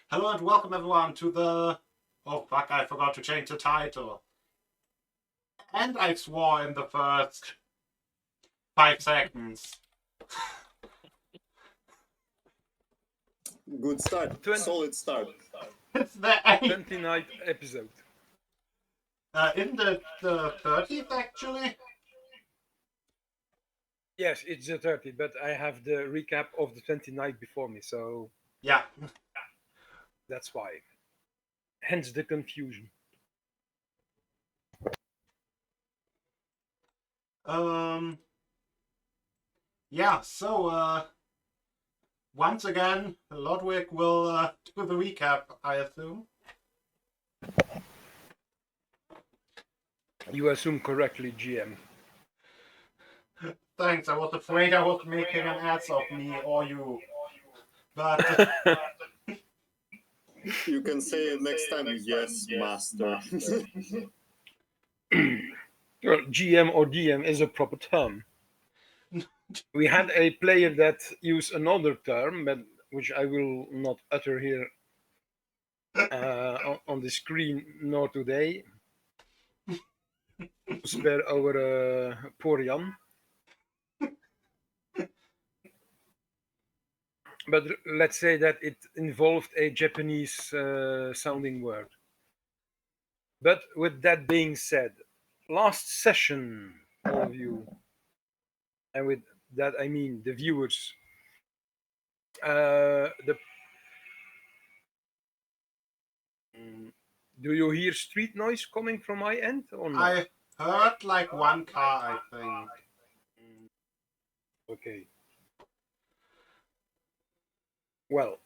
Hello and welcome everyone to the... Oh fuck, I forgot to change the title. And I swore in the first 5 seconds. Good start. Solid start. It's the 8th. 29th episode. Isn't it the 30th actually? Yes, it's the 30th, but I have the recap of the 29th before me, so Yeah. that's why. Hence the confusion. Yeah, so once again, Lodwick will do the recap, I assume. You assume correctly, GM. Thanks, I was afraid I was making an ass of me or you. But You can say it next time, yes, master. Well, GM or DM is a proper term. We had a player that used another term, but which I will not utter here on the screen nor today. Spare our poor Jan. But let's say that it involved a Japanese sounding word. But with that being said, last session, all of you, and with that I mean the viewers, do you hear street noise coming from my end or not? I heard like one car, I think. Okay. Well,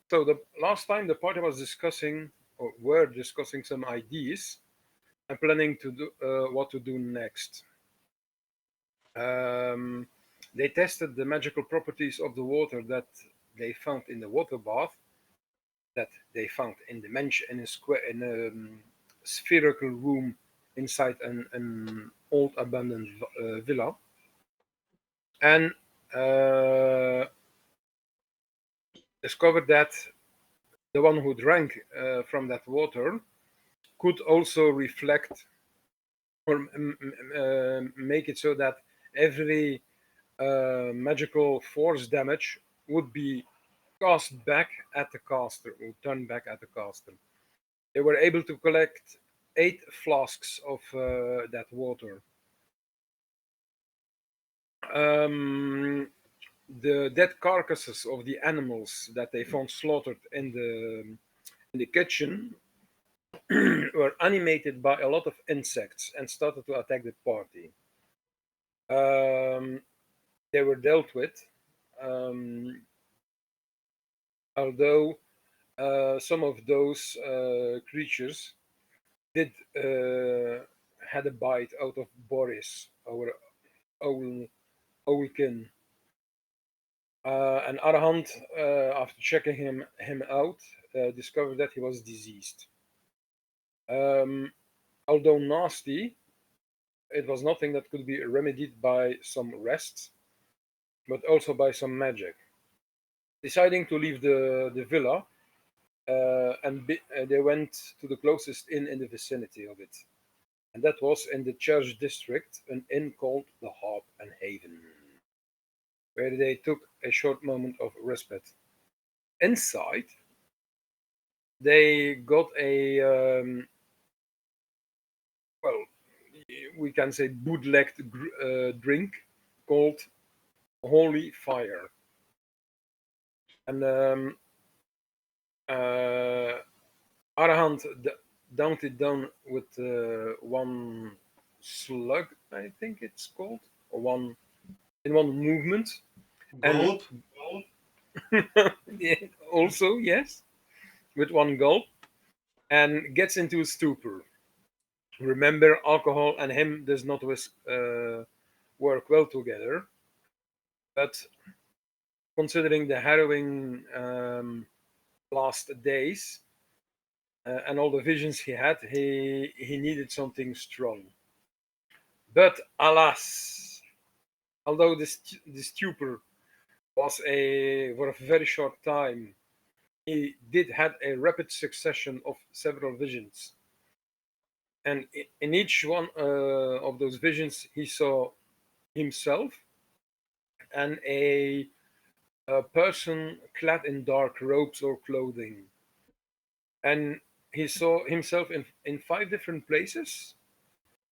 so the last time the party was discussing, or were discussing some ideas and planning to do what to do next. They tested the magical properties of the water that they found in the water bath, that they found in the in a square, in a spherical room inside an old abandoned villa, and discovered that the one who drank from that water could also reflect or make it so that every magical force damage would be cast back at the caster, or turned back at the caster. They were able to collect 8 flasks of that water. The dead carcasses of the animals that they found slaughtered in the kitchen were animated by a lot of insects and started to attack the party. They were dealt with, although some of those creatures did had a bite out of Boris, our Owlkin. And Arahant, after checking him out, discovered that he was diseased. Although nasty, it was nothing that could be remedied by some rest, but also by some magic. Deciding to leave the villa, they went to the closest inn in the vicinity of it. And that was in the church district, an inn called the Harp and Haven, where they took a short moment of respite. Inside, they got a well, we can say bootlegged drink called Holy Fire, and Arahant downed it down with one slug, I think it's called, or one in one movement. Gulp. And yeah, also, yes, with one gulp, and gets into a stupor. Remember, alcohol and him does not work well together, but considering the harrowing last days and all the visions he had, he needed something strong. But alas, although the stupor was for a very short time, he did had a rapid succession of several visions, and in each one of those visions, he saw himself and a person clad in dark robes or clothing, and he saw himself in 5 different places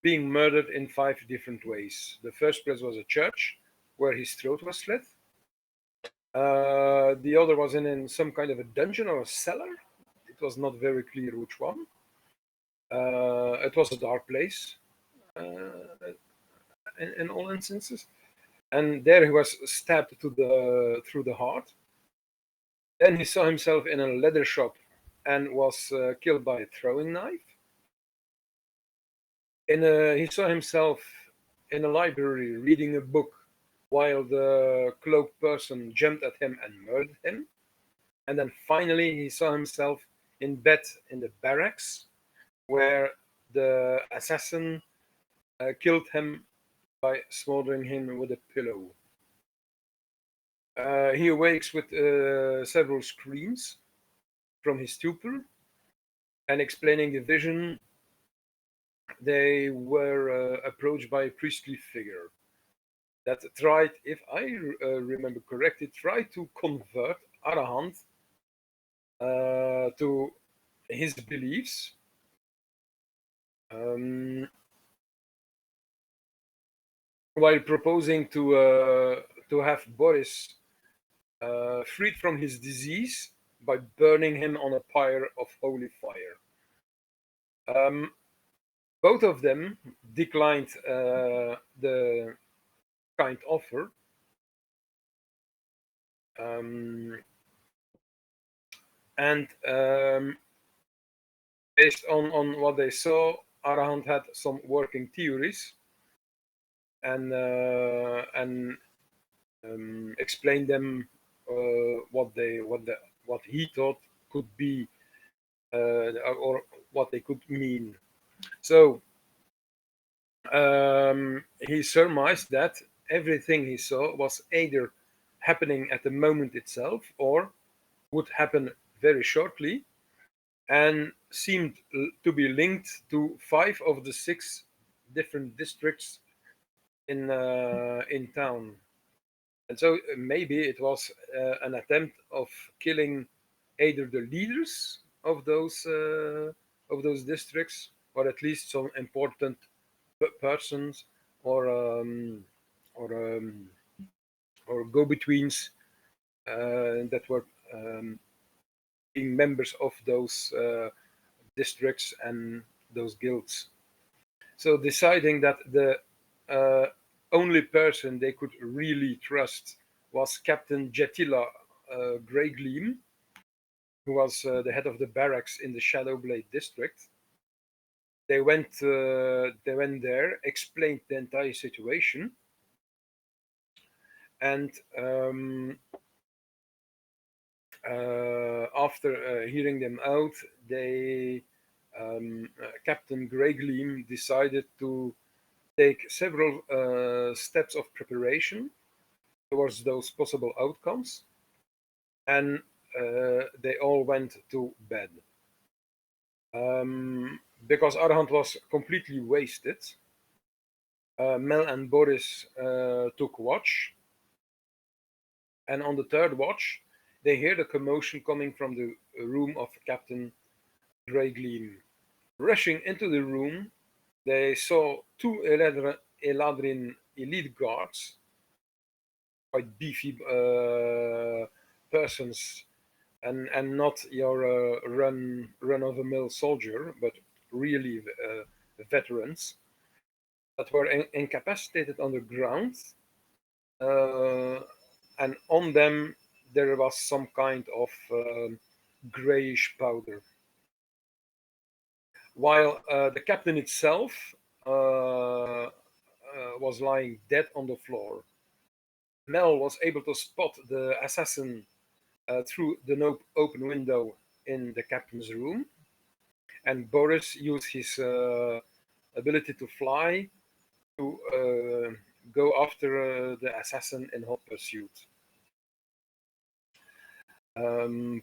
being murdered in 5 different ways. The first place was a church where his throat was slit. The other was in some kind of a dungeon or a cellar. It was not very clear which one. It was a dark place in all instances. And there he was stabbed through the heart. Then he saw himself in a leather shop and was killed by a throwing knife. He saw himself in a library reading a book while the cloaked person jumped at him and murdered him. And then finally, he saw himself in bed in the barracks where the assassin killed him by smothering him with a pillow. He awakes with several screams from his stupor, and explaining the vision, they were approached by a priestly figure that tried, if I remember correctly, tried to convert Arahant to his beliefs. While proposing to have Boris freed from his disease by burning him on a pyre of holy fire. Both of them declined the kind offer. And based on what they saw, Arahant had some working theories and explained them what he thought could be or what they could mean. So he surmised that everything he saw was either happening at the moment itself or would happen very shortly, and seemed to be linked to 5 of the 6 different districts in town. And so maybe it was an attempt of killing either the leaders of those districts, or at least some important persons or go-betweens that were being members of those districts and those guilds. So deciding that the only person they could really trust was Captain Jetila Greygleam, who was the head of the barracks in the Shadowblade district. They went there, explained the entire situation, and after hearing them out, Captain Greygleam decided to take several steps of preparation towards those possible outcomes, and they all went to bed. Because Arahant was completely wasted, Mel and Boris took watch, and on the third watch, they heard a commotion coming from the room of Captain Greygleam. Rushing into the room, they saw 2 Eladrin elite guards, quite beefy persons, and not your run-of-the-mill soldier, but really veterans that were incapacitated on the ground, and on them there was some kind of grayish powder. While the captain itself was lying dead on the floor. Mel was able to spot the assassin through the open window in the captain's room, and Boris used his ability to fly to go after the assassin in hot pursuit. Then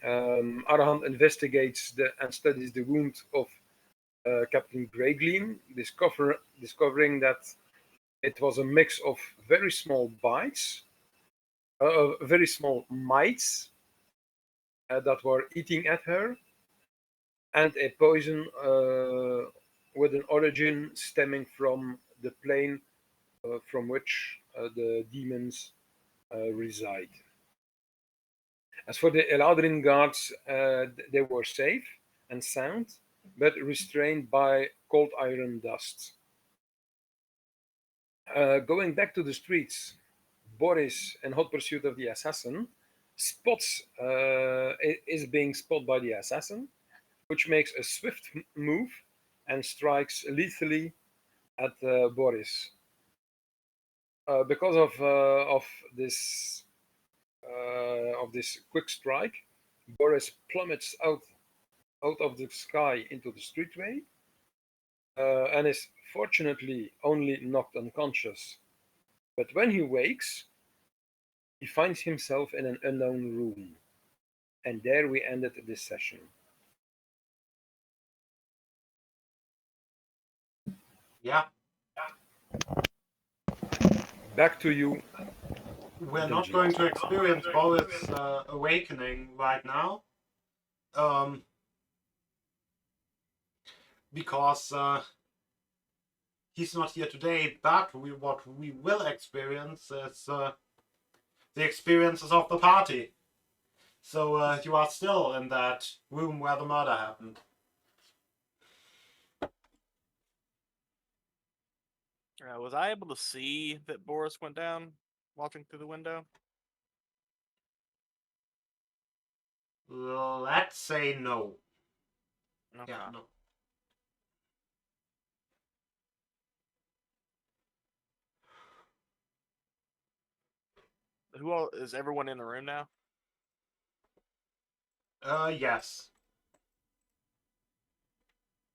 Arahant investigates and studies the wound of Captain Greygleam, discovering that it was a mix of very small bites, very small mites that were eating at her, and a poison with an origin stemming from the plane from which the demons reside. As for the Eladrin guards, they were safe and sound, but restrained by cold iron dust. Going back to the streets, Boris, in hot pursuit of the assassin, is being spotted by the assassin, which makes a swift move and strikes lethally at Boris. Because of this quick strike, Boris plummets out of the sky into the streetway and is fortunately only knocked unconscious. But when he wakes, he finds himself in an unknown room. And there we ended this session. Yeah. Back to you. We're not going to experience Boris' awakening right now. Because he's not here today, but what we will experience is the experiences of the party. So you are still in that room where the murder happened. Was I able to see that Boris went down watching through the window? Let's say no. Okay. Yeah, no. Who all is everyone in the room now? Yes.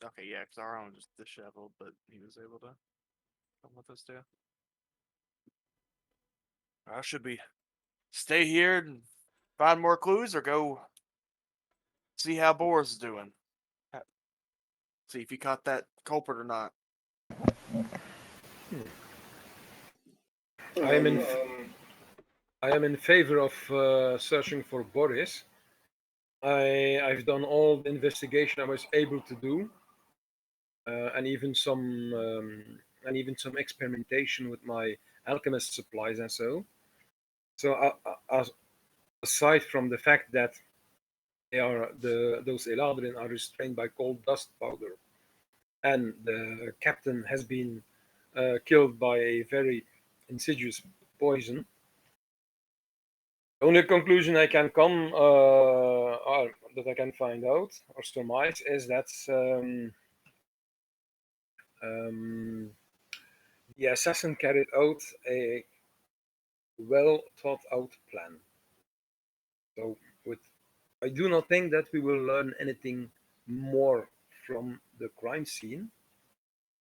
Okay, yeah, because our own just disheveled, but he was able to come with us too. Should we stay here and find more clues, or go see how Boris is doing? See if he caught that culprit or not. I am in favor of searching for Boris. I've done all the investigation I was able to do, and even some experimentation with my alchemist supplies and so. So aside from the fact that those Eladrin are restrained by cold dust powder, and the captain has been killed by a very insidious poison. The only conclusion I can come, or that I can find out or surmise, is that the assassin carried out a well thought out plan. So, I do not think that we will learn anything more from the crime scene.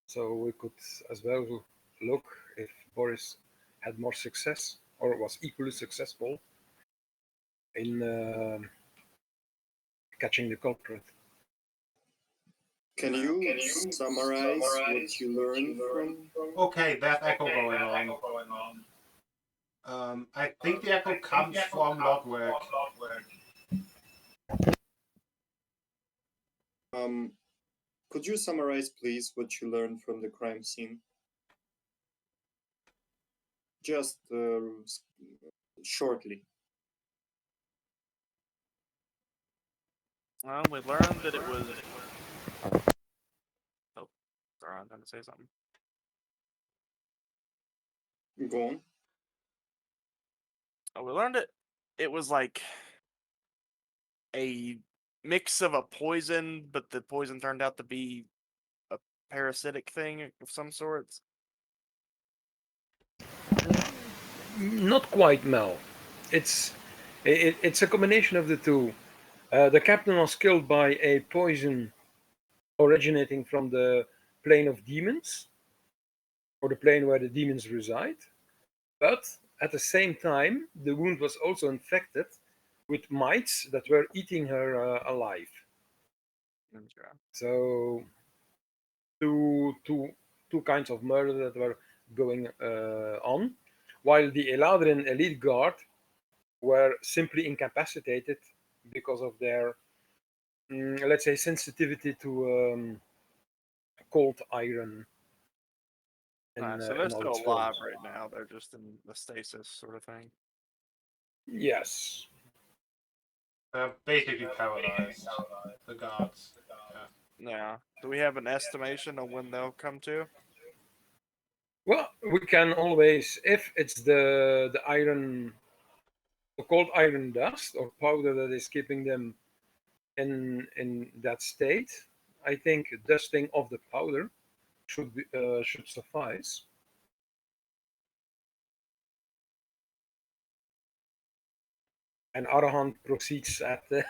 So we could as well look if Boris had more success or was equally successful in catching the culprit. Can you summarize what you learned from? Okay, there's echo going on. I think the echo comes from Lodwick. Could you summarize, please, what you learned from the crime scene? Just shortly. We learned that it was. Oh, sorry, I'm trying to say something. Go on. Oh, we learned it was like a mix of a poison, but the poison turned out to be a parasitic thing of some sorts. Not quite, Mel. It's a combination of the two. The captain was killed by a poison originating from the plane of demons, or the plane where the demons reside. But at the same time, the wound was also infected with mites that were eating her alive. Okay. So two kinds of murder that were going on, while the Eladrin elite guard were simply incapacitated because of their, let's say, sensitivity to cold iron. Alright, so they're in all still its alive forms. right now. They're just in the stasis sort of thing. Yes. They're basically paralyzed. The guards. Yeah. Yeah. Do we have an estimation on when they'll come to? Well, we can always, if it's the iron, the cold iron dust or powder that is keeping them in that state, I think dusting of the powder should suffice. And Arahant proceeds at the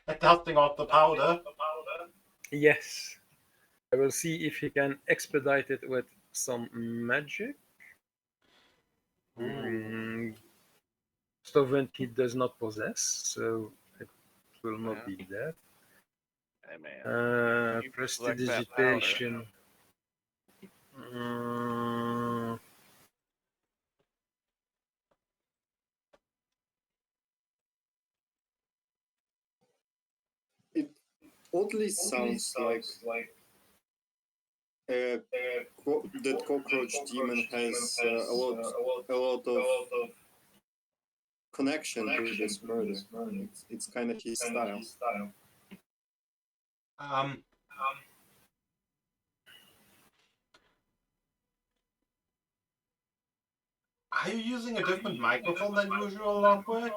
At dusting off the powder. yes. I will see if he can expedite it with some magic. Stovent he does not possess, so it will not Yeah. be that. Hey man. You select that powder. Prestidigitation. Mm, It oddly sounds like that cockroach demon has a lot of connection to this murder. It's kind of his style. Are you using a different microphone than usual, Lockwick?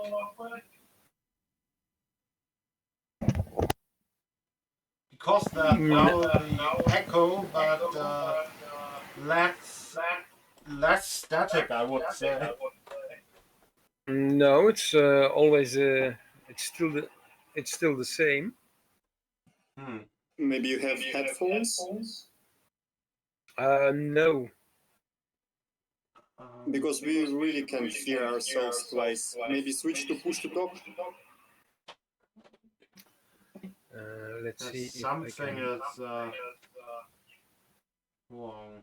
Because that now the echo, but less static, I would say. no, it's always it's still the same. Maybe you have headphones? No. Because we really can hear ourselves twice. Maybe switch to push to talk? Let's see There's if I something can. is wrong.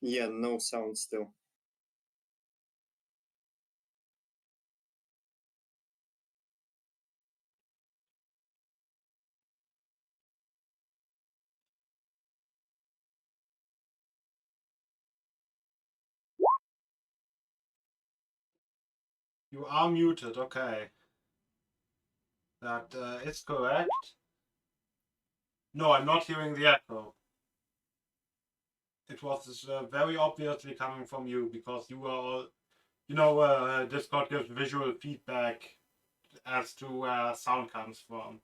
Yeah, no sound still. You are muted, okay. That is correct. No, I'm not hearing the echo. It was very obviously coming from you because you are, Discord gives visual feedback as to where sound comes from.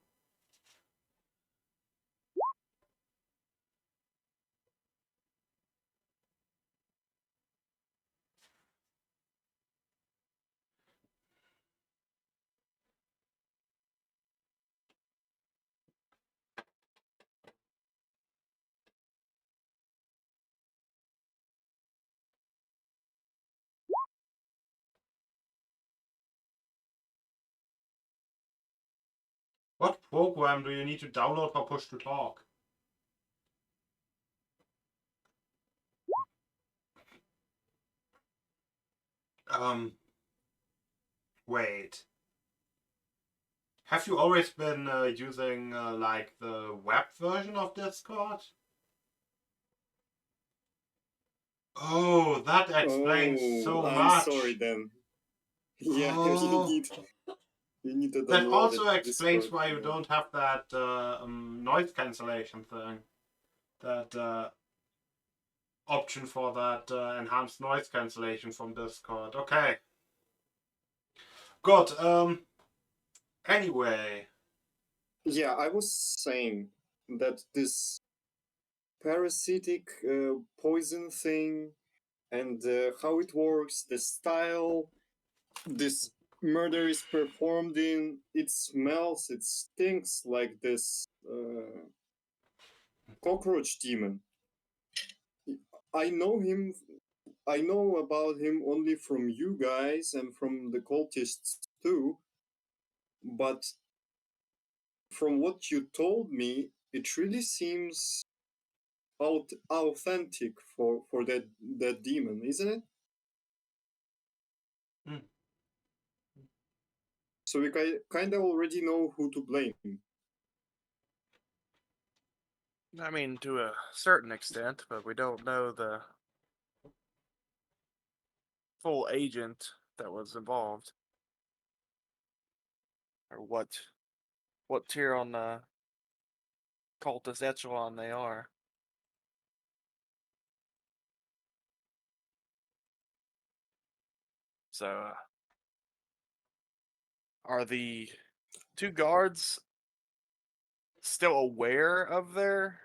What program do you need to download for push to talk? Wait. Have you always been using like the web version of Discord? Oh, that explains so I'm much. sorry then. Yeah, Oh. you need to download That also it, explains Discord, why you don't have that noise cancellation thing. That option for that enhanced noise cancellation from Discord. Okay. Good. Anyway, Yeah, I was saying that this parasitic poison thing and how it works, the style this murder is performed in, it smells, it stinks like this cockroach demon. I know him. I know about him only from you guys and from the cultists too. But from what you told me, it really seems authentic for that demon, isn't it? Hmm. So we kind of already know who to blame. I mean, to a certain extent, but we don't know the full agent that was involved, or what tier on the cultist echelon they are. So, are the two guards still aware of their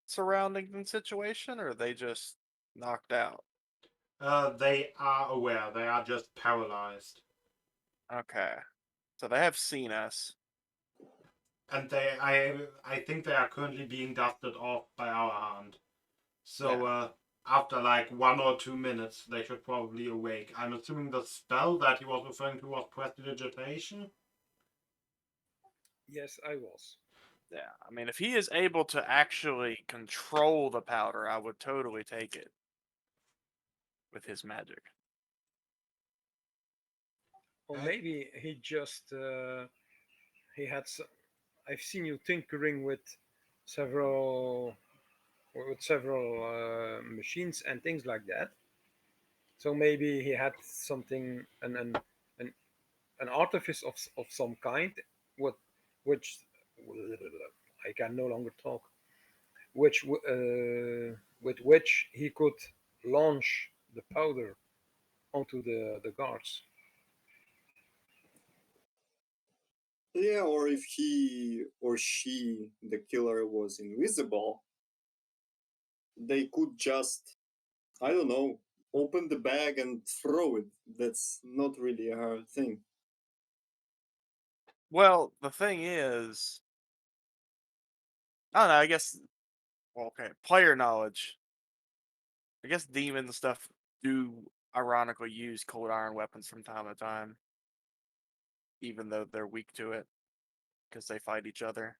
surroundings and situation, or are they just knocked out? they are aware. They are just paralyzed, Okay. So they have seen us. and I think they are currently being dusted off by our hand. So Yeah. after like 1 or 2 minutes, they should probably awake. I'm assuming the spell that he was referring to was prestidigitation. Yes, I was. Yeah. I mean, if he is able to actually control the powder, I would totally take it with his magic. Or Eh, maybe he just he had. I've seen you tinkering several several machines and things like that. So maybe he had something an, an artifice of some kind, what which I can no longer talk, which with which he could launch the powder onto the guards. Yeah, or if he or she, the killer, was invisible, they could just, I don't know, open the bag and throw it. That's not really a hard thing. Well, the thing is, I don't know. I guess. Well, okay. Player knowledge. I guess demons and stuff do ironically use cold iron weapons from time to time, even though they're weak to it because they fight each other.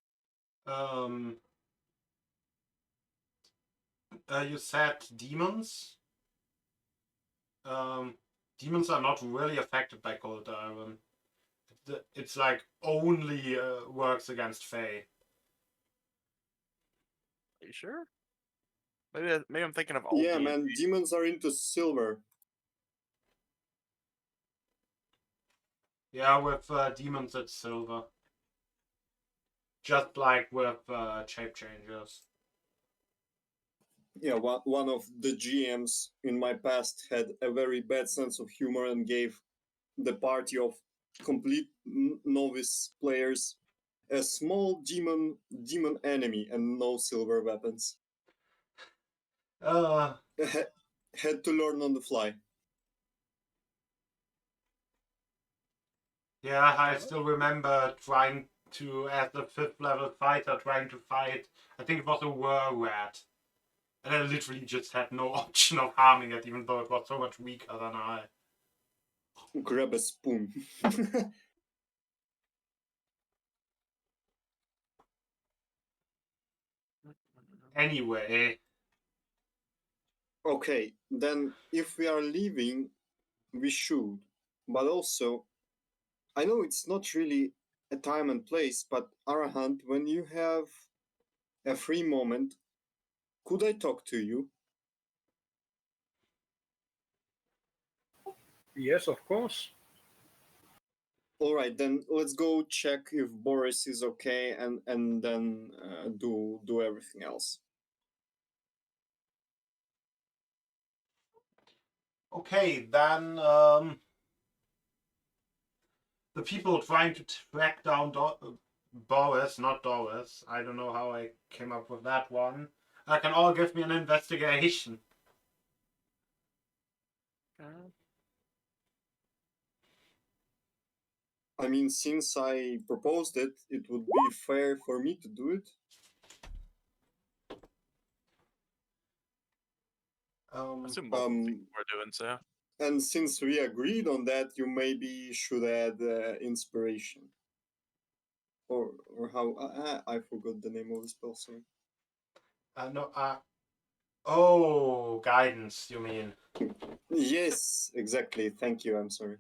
Um, you said demons. Um, demons are not really affected by cold iron. It's like only works against Fae. Are you sure? Maybe I'm thinking of old Yeah, D. man, demons are into silver. Yeah, with demons it's silver. Just like with shape changers. Yeah, one of the GMs in my past had a very bad sense of humor and gave the party of complete novice players a small demon enemy and no silver weapons. Uh, Had to learn on the fly. yeah, I Well, still remember trying to, as the 5th level fighter, trying to fight, I think it was a whir rat. And I literally just had no option of harming it, even though it was so much weaker than I. Grab a spoon. Anyway, Okay, then if we are leaving, we should. But also, I know it's not really a time and place, but Arahant, when you have a free moment, could I talk to you? yes, of course. All right, then let's go check if Boris is okay, and then do everything else. okay, then the people trying to track down Boris, not Doris. I don't know how I came up with that one. Can all give me an investigation. I mean, since I proposed it, it would be fair for me to do it. I assume most people are doing so. And since we agreed on that, you maybe should add inspiration. Or how? I forgot the name of the spell, sorry. No, oh, guidance, you mean? Yes, exactly. Thank you. I'm sorry.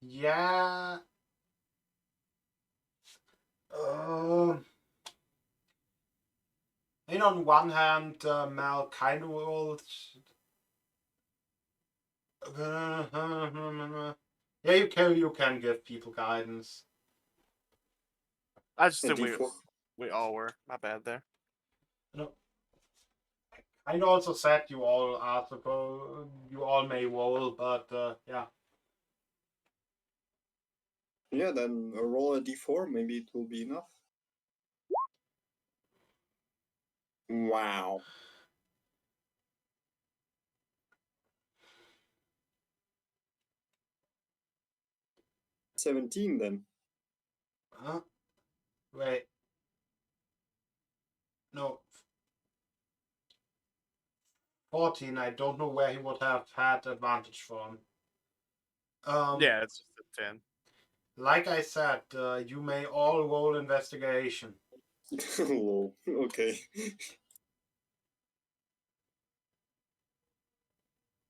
Yeah. And on one hand, Mal kind of will. Yeah, you can give people guidance. I just A think D4. we all were. My bad there. No. I also said you all are supposed, you all may roll, but yeah. Yeah, then roll a D4. Maybe it will be enough. Wow. 17 then. Huh? Wait. No. 14. I don't know where he would have had advantage from. Yeah, it's just a 10. Like I said, you may all roll investigation. Lol. Okay.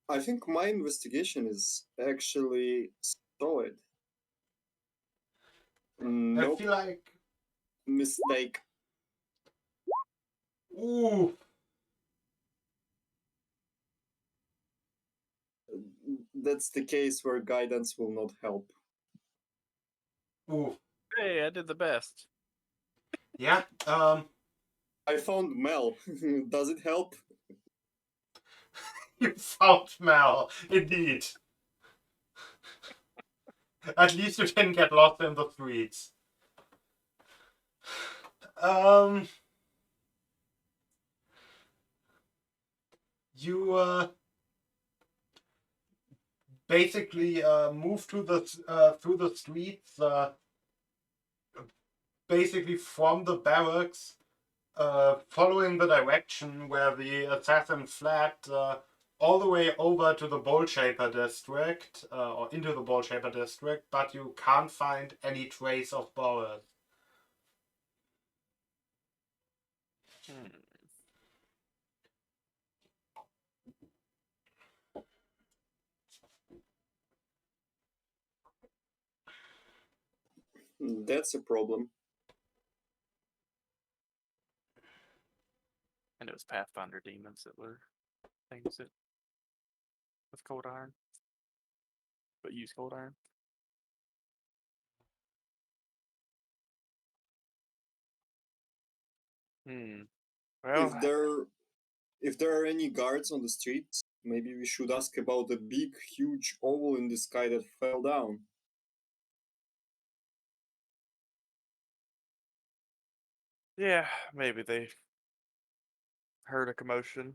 I think my investigation is actually solid. I Nope. feel like. Mistake. Ooh. That's the case where guidance will not help. Ooh. Hey, I did the best. Yeah. I found Mel. Does it help? You found Mel, indeed. At least you didn't get lost in the streets. You basically move through the streets, basically from the barracks, following the direction where the assassin fled, all the way over to the Bowl Shaper district, or into the Bowl Shaper district, but you can't find any trace of Boris. That's a problem. And it was Pathfinder demons that were things that with cold iron, but use cold iron. Well, If there are any guards on the streets, maybe we should ask about the big, huge owl in the sky that fell down. yeah, maybe they heard a commotion.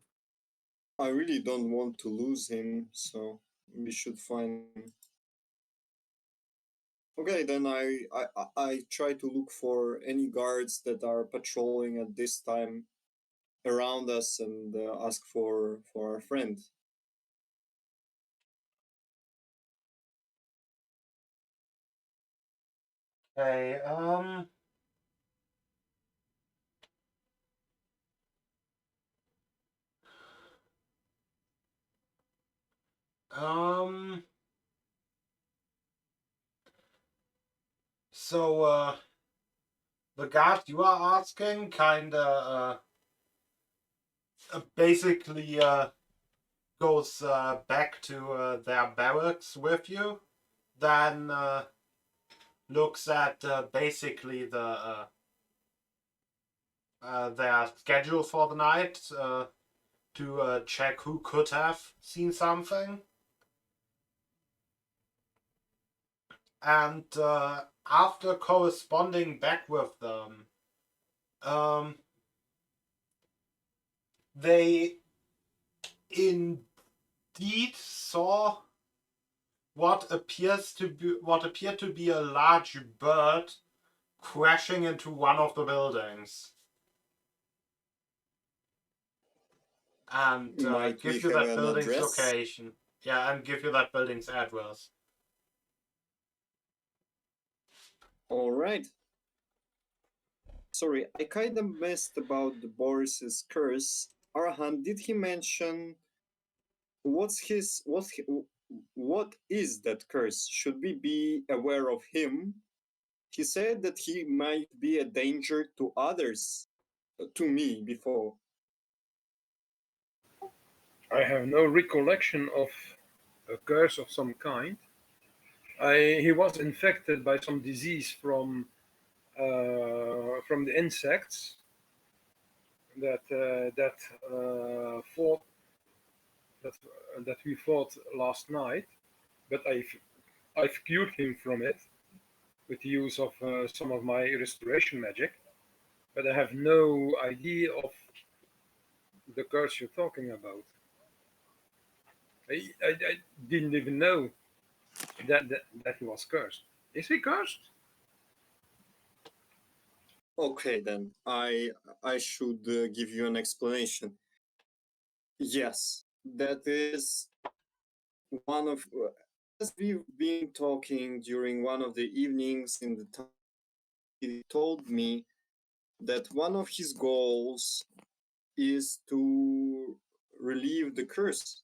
I really don't want to lose him, so we should find him. Okay, then I try to look for any guards that are patrolling at this time around us and ask for our friend. Okay, so, the guard you are asking kinda, basically, goes, back to, their barracks with you, then, looks at, basically their schedule for the night, to check who could have seen something. And after corresponding back with them, they indeed saw what appeared to be a large bird crashing into one of the buildings. And Might we give you have that an building's address? location. Yeah, and give you that building's address. All right. Sorry, I kind of missed about the Boris's curse. Arhan, did he mention what is that curse? Should we be aware of him? He said that he might be a danger to others, to me before. I have no recollection of a curse of some kind. He was infected by some disease from the insects fought that we fought last night, but I've cured him from it with the use of some of my restoration magic. But I have no idea of the curse you're talking about. I didn't even know that he was cursed. Is he cursed? Okay, then I should give you an explanation. Yes, that is one of as we've been talking during one of the evenings in the time. He told me that one of his goals is to relieve the curse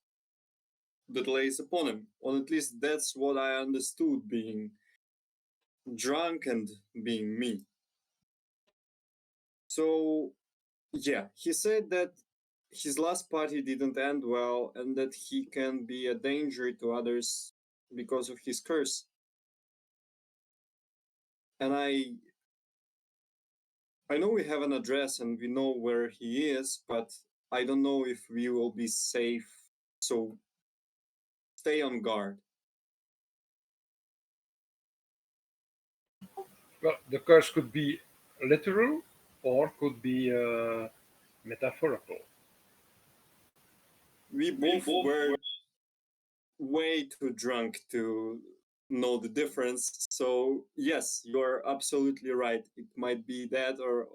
that lays upon him. Or at least that's what I understood, being drunk and being me. So, yeah, he said that his last party didn't end well and that he can be a danger to others because of his curse. And I know we have an address and we know where he is, but I don't know if we will be safe. So stay on guard. Well, the curse could be literal or could be metaphorical. We both were way too drunk to know the difference. So, yes, you're absolutely right. It might be that or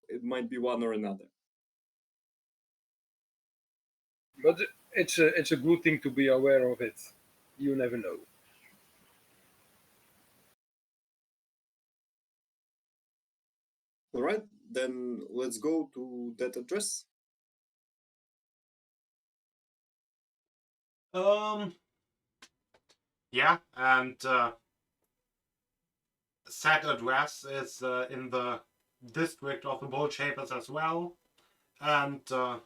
it might be one or another. But it's a good thing to be aware of it. You never know. All right, then let's go to that address. Yeah, and said address is in the district of the Bull Shapers as well. And I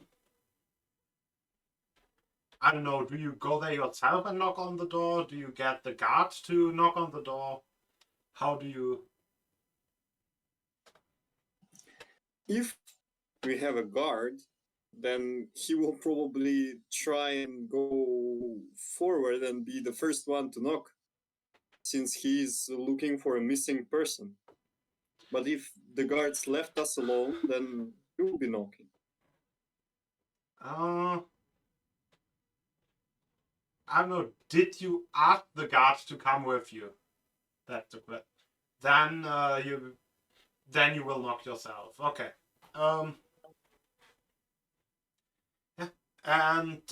don't know, do you go there yourself and knock on the door? Do you get the guard to knock on the door? How do you... If we have a guard, then he will probably try and go forward and be the first one to knock, since he's looking for a missing person. But if the guards left us alone, then he will be knocking. I don't know, did you ask the guard to come with you? That's the question. Then you will knock yourself. Okay. Yeah. And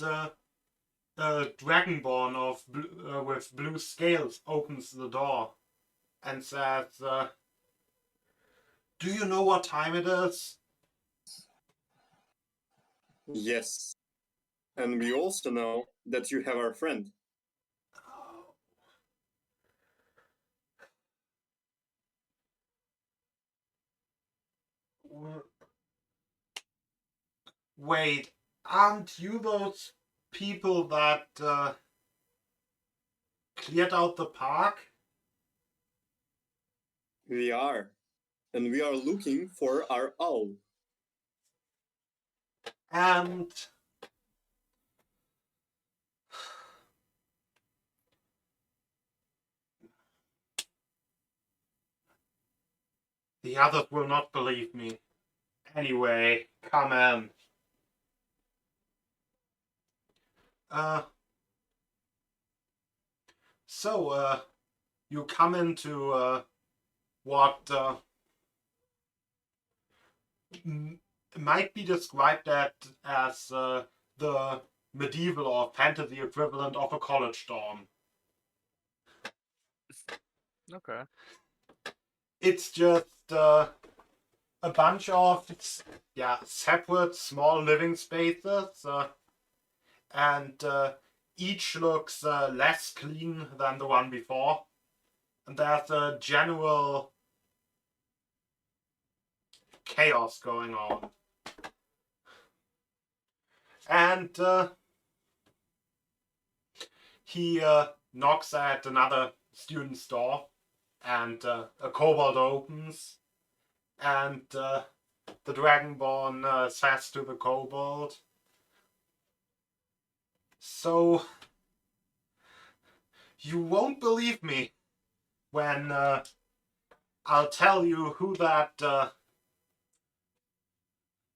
Dragonborn with blue scales opens the door and says, "Do you know what time it is?" Yes. And we also know that you have our friend. Wait, aren't you those people that cleared out the park? We are. And we are looking for our owl. And The others will not believe me. Anyway, come in. So, you come into what might be described as the medieval or fantasy equivalent of a college dorm. Okay. It's just a bunch of separate small living spaces, and each looks less clean than the one before. And there's a general chaos going on. And he knocks at another student's door, and a kobold opens, and the Dragonborn says to the kobold, "So, you won't believe me when I'll tell you who that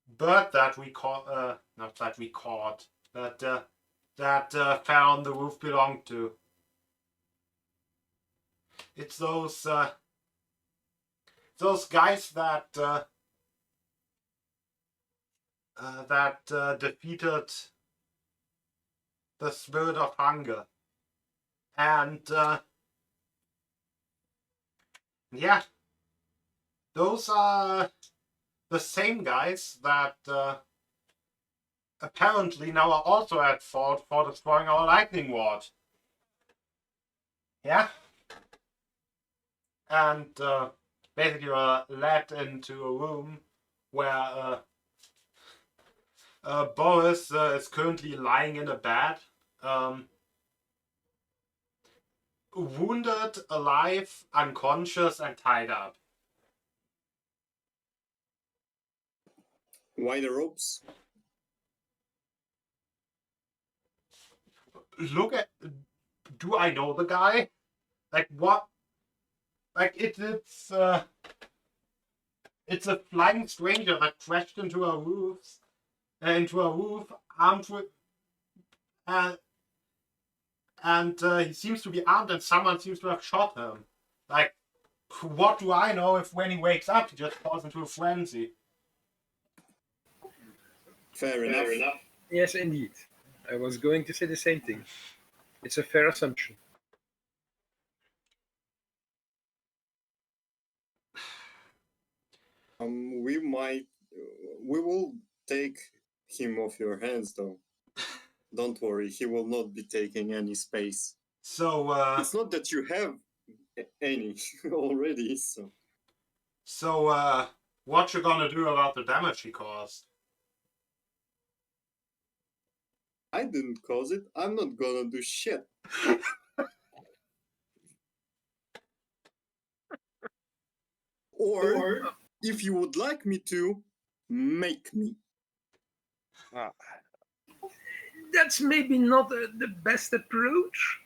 bird that we caught, not that we caught, that fell on the roof belonged to. It's those guys that defeated the spirit of hunger, and yeah, those are the same guys that apparently now are also at fault for destroying our lightning ward. Yeah, and basically you're led into a room where Boris is currently lying in a bed, wounded, alive, unconscious, and tied up. Why the ropes? Look at. Do I know the guy? Like what? Like it's a flying stranger that crashed into a roof, armed with, and he seems to be armed, and someone seems to have shot him. Like, what do I know if when he wakes up he just falls into a frenzy? Fair enough. Yes, indeed. I was going to say the same thing. It's a fair assumption. We will take him off your hands, though. Don't worry, he will not be taking any space. So, It's not that you have any already, so. So, what you gonna do about the damage he caused? I didn't cause it. I'm not gonna do shit. Or, if you would like me to, make me. Ah, That's maybe not the best approach.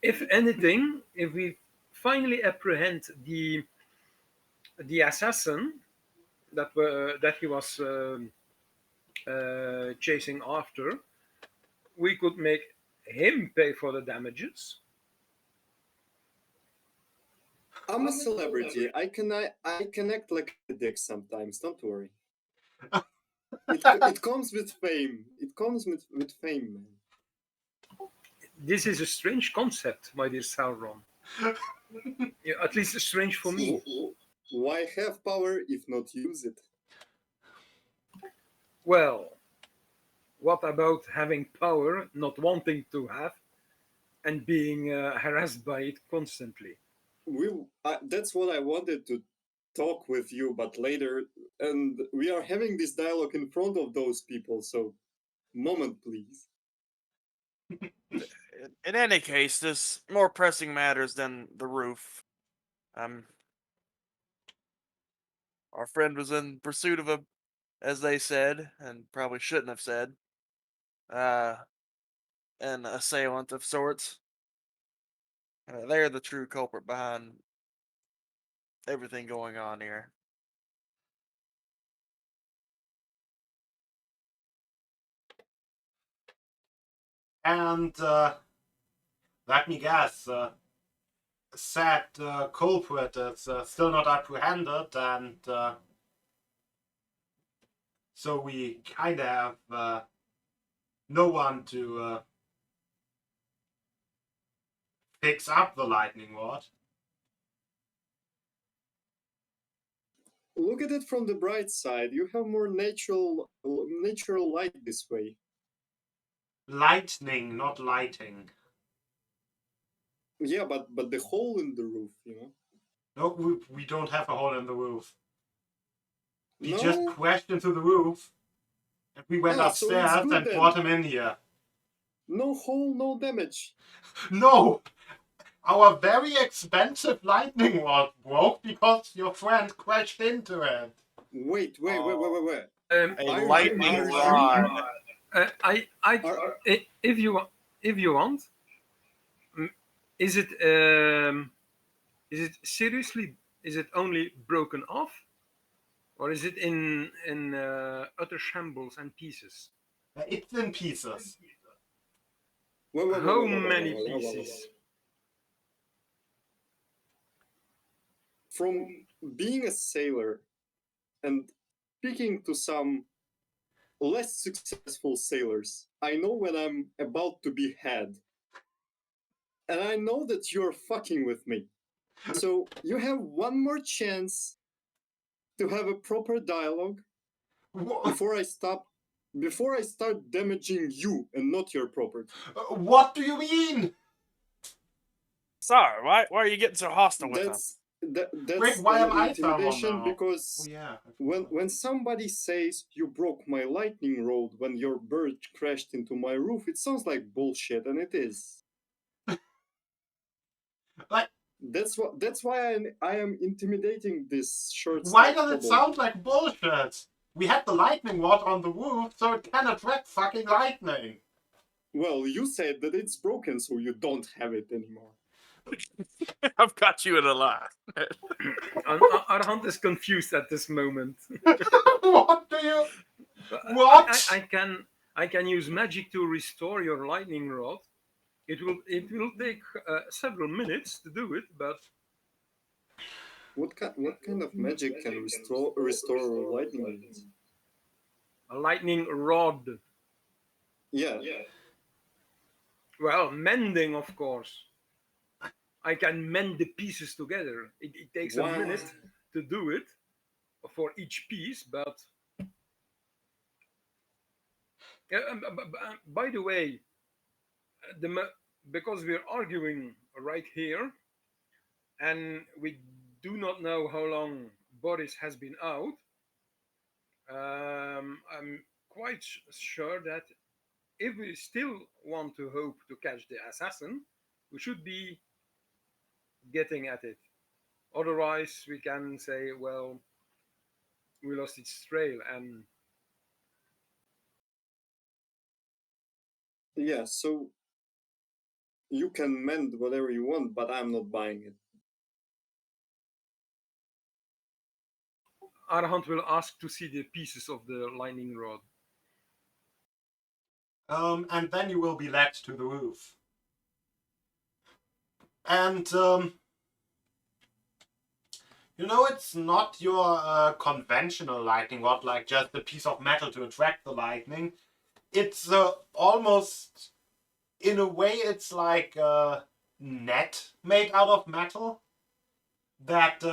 If anything, if we finally apprehend the assassin that he was chasing after, we could make him pay for the damages. I'm a celebrity. I can act like a dick sometimes. Don't worry. It comes with fame. It comes with fame, man. This is a strange concept, my dear Sauron. Yeah, at least strange for me. Why have power if not use it? Well, what about having power, not wanting to have, and being harassed by it constantly? That's what I wanted to talk with you, but later, and we are having this dialogue in front of those people. So, moment, please. in any case, there's more pressing matters than the roof. Our friend was in pursuit of a, as they said, and probably shouldn't have said, an assailant of sorts. They're the true culprit behind everything going on here. And let me guess, said culprit is still not apprehended, and so we kind of have no one to fix up the lightning rod. Look at it from the bright side. You have more natural light this way. Lightning, not lighting. Yeah, but the hole in the roof, you know. No, we don't have a hole in the roof. We No? just crashed into the roof, and we went So it's upstairs good and then. brought him in here. No hole, no damage. No! Our very expensive lightning rod broke because your friend crashed into it. Wait. A Are you lightning sure? rod. If you want, is it seriously? Is it only broken off, or is it in utter shambles and pieces? It's in pieces. How many pieces? From being a sailor and speaking to some less successful sailors, I know when I'm about to be had. And I know that you're fucking with me. So you have one more chance to have a proper dialogue before I start damaging you and not your property. What do you mean? Sorry, why are you getting so hostile with him? That's Wait, why am an I someone intimidation now? because Oh yeah. when somebody says you broke my lightning rod when your bird crashed into my roof, it sounds like bullshit, and it is. Like, That's why I am intimidating this short. why does it sound like bullshit? We had the lightning rod on the roof, so it can attract fucking lightning. Well, you said that it's broken, so you don't have it anymore. I've got you in a lie. Arhant is confused at this moment. What do you? What? I can use magic to restore your lightning rod. It will take several minutes to do it, but What kind of magic can restore lightning rods? a lightning rod. Yeah. Well, mending, of course. I can mend the pieces together. It takes a minute to do it for each piece, but by the way, because we're arguing right here, and we do not know how long Boris has been out, I'm quite sure that if we still want to hope to catch the assassin, we should be getting at it. Otherwise, we can say, well, we lost its trail, and Yeah, so you can mend whatever you want, but I'm not buying it. Arhant will ask to see the pieces of the lightning rod. And then you will be led to the roof. And you know, it's not your conventional lightning rod, like just a piece of metal to attract the lightning. It's almost, in a way, it's like a net made out of metal that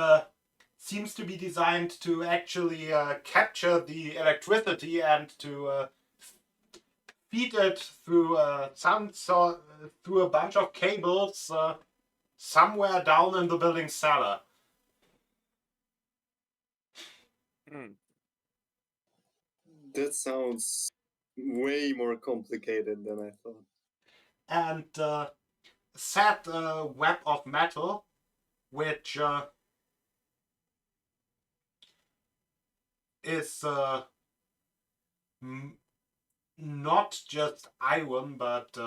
seems to be designed to actually capture the electricity and to feed it through through a bunch of cables somewhere down in the building cellar. That sounds way more complicated than I thought. And set a web of metal, which is not just iron, but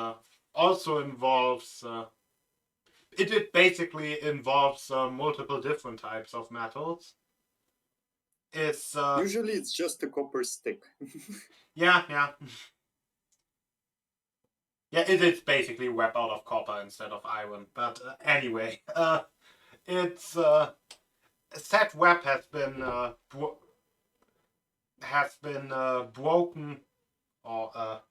also involves it basically involves multiple different types of metals. It's Usually it's just a copper stick. yeah. Yeah, it is basically web out of copper instead of iron. But anyway, it's said web has been broken, or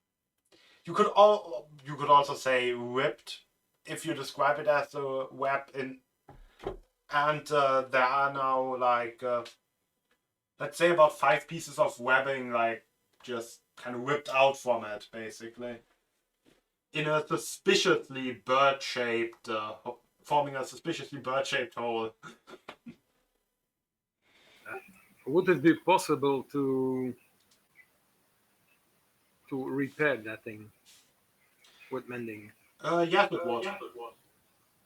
you could also say ripped if you describe it as a web in. And there are now like let's say about 5 pieces of webbing like just kind of ripped out from it, basically, in a suspiciously bird-shaped, forming a suspiciously bird-shaped hole. Would it be possible to repair that thing with mending Yes, it was.